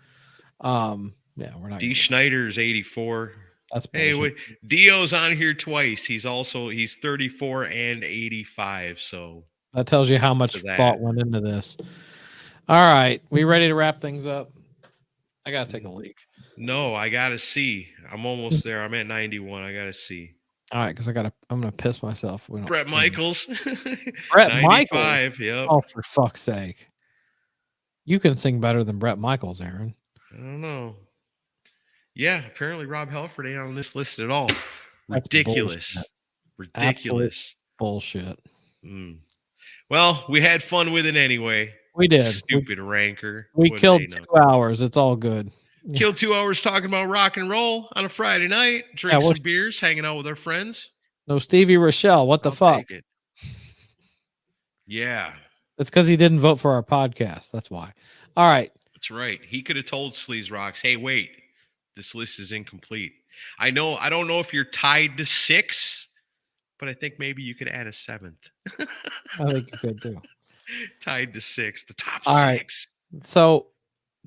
yeah, we're not. D. Schneider's 84. That's Hey, bullshit. wait, Dio's on here twice. He's 34 and 85. So That tells you how much to that. thought went into this. All right, we ready to wrap things up? I gotta take a leak. no, I gotta see. I'm almost there. I'm at 91. I gotta see. All right, because I'm gonna piss myself. We don't- Brett Michaels. Brett Michaels. 95. Yep. Oh, for fuck's sake! You can sing better than Brett Michaels, Aaron. I don't know. Yeah, apparently Rob Halford ain't on this list at all. That's Ridiculous. bullshit. Ridiculous. Bullshit. Mm. Well, we had fun with it anyway. We did. Stupid ranker. We What do killed they know? 2 hours. It's all good. Killed 2 hours talking about rock and roll on a Friday night, drink well- some beers, hanging out with our friends. No Stevie Rochelle. What the I'll fuck? take it. Yeah, It's because he didn't vote for our podcast. That's why. All right. that's right. He could have told Sleaze Rocks, hey, wait, this list is incomplete. I don't know if you're tied to 6, but I think maybe you could add a 7th. I think you could too. Tied to 6, the top All right. 6. So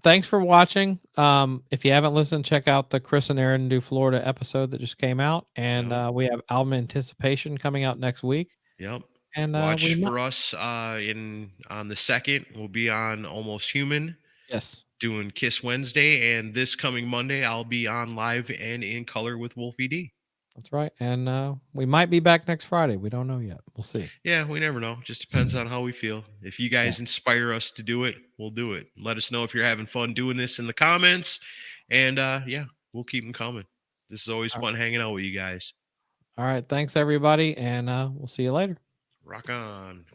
thanks for watching. If you haven't listened, check out the Chris and Aaron Do Florida episode that just came out. And we have album Anticipation coming out next week. Yep. And Watch for us on the 2nd. We'll be on Almost Human yes. doing Kiss Wednesday, and this coming Monday I'll be on live and in color with Wolfie D. That's right. And we might be back next Friday. We don't know yet. We'll see. Yeah, we never know. Just depends on how we feel. If you guys inspire us to do it, we'll do it. Let us know if you're having fun doing this in the comments, and yeah, we'll keep them coming. This is always fun hanging out with you guys. All right. Thanks, everybody. And we'll see you later. Rock on.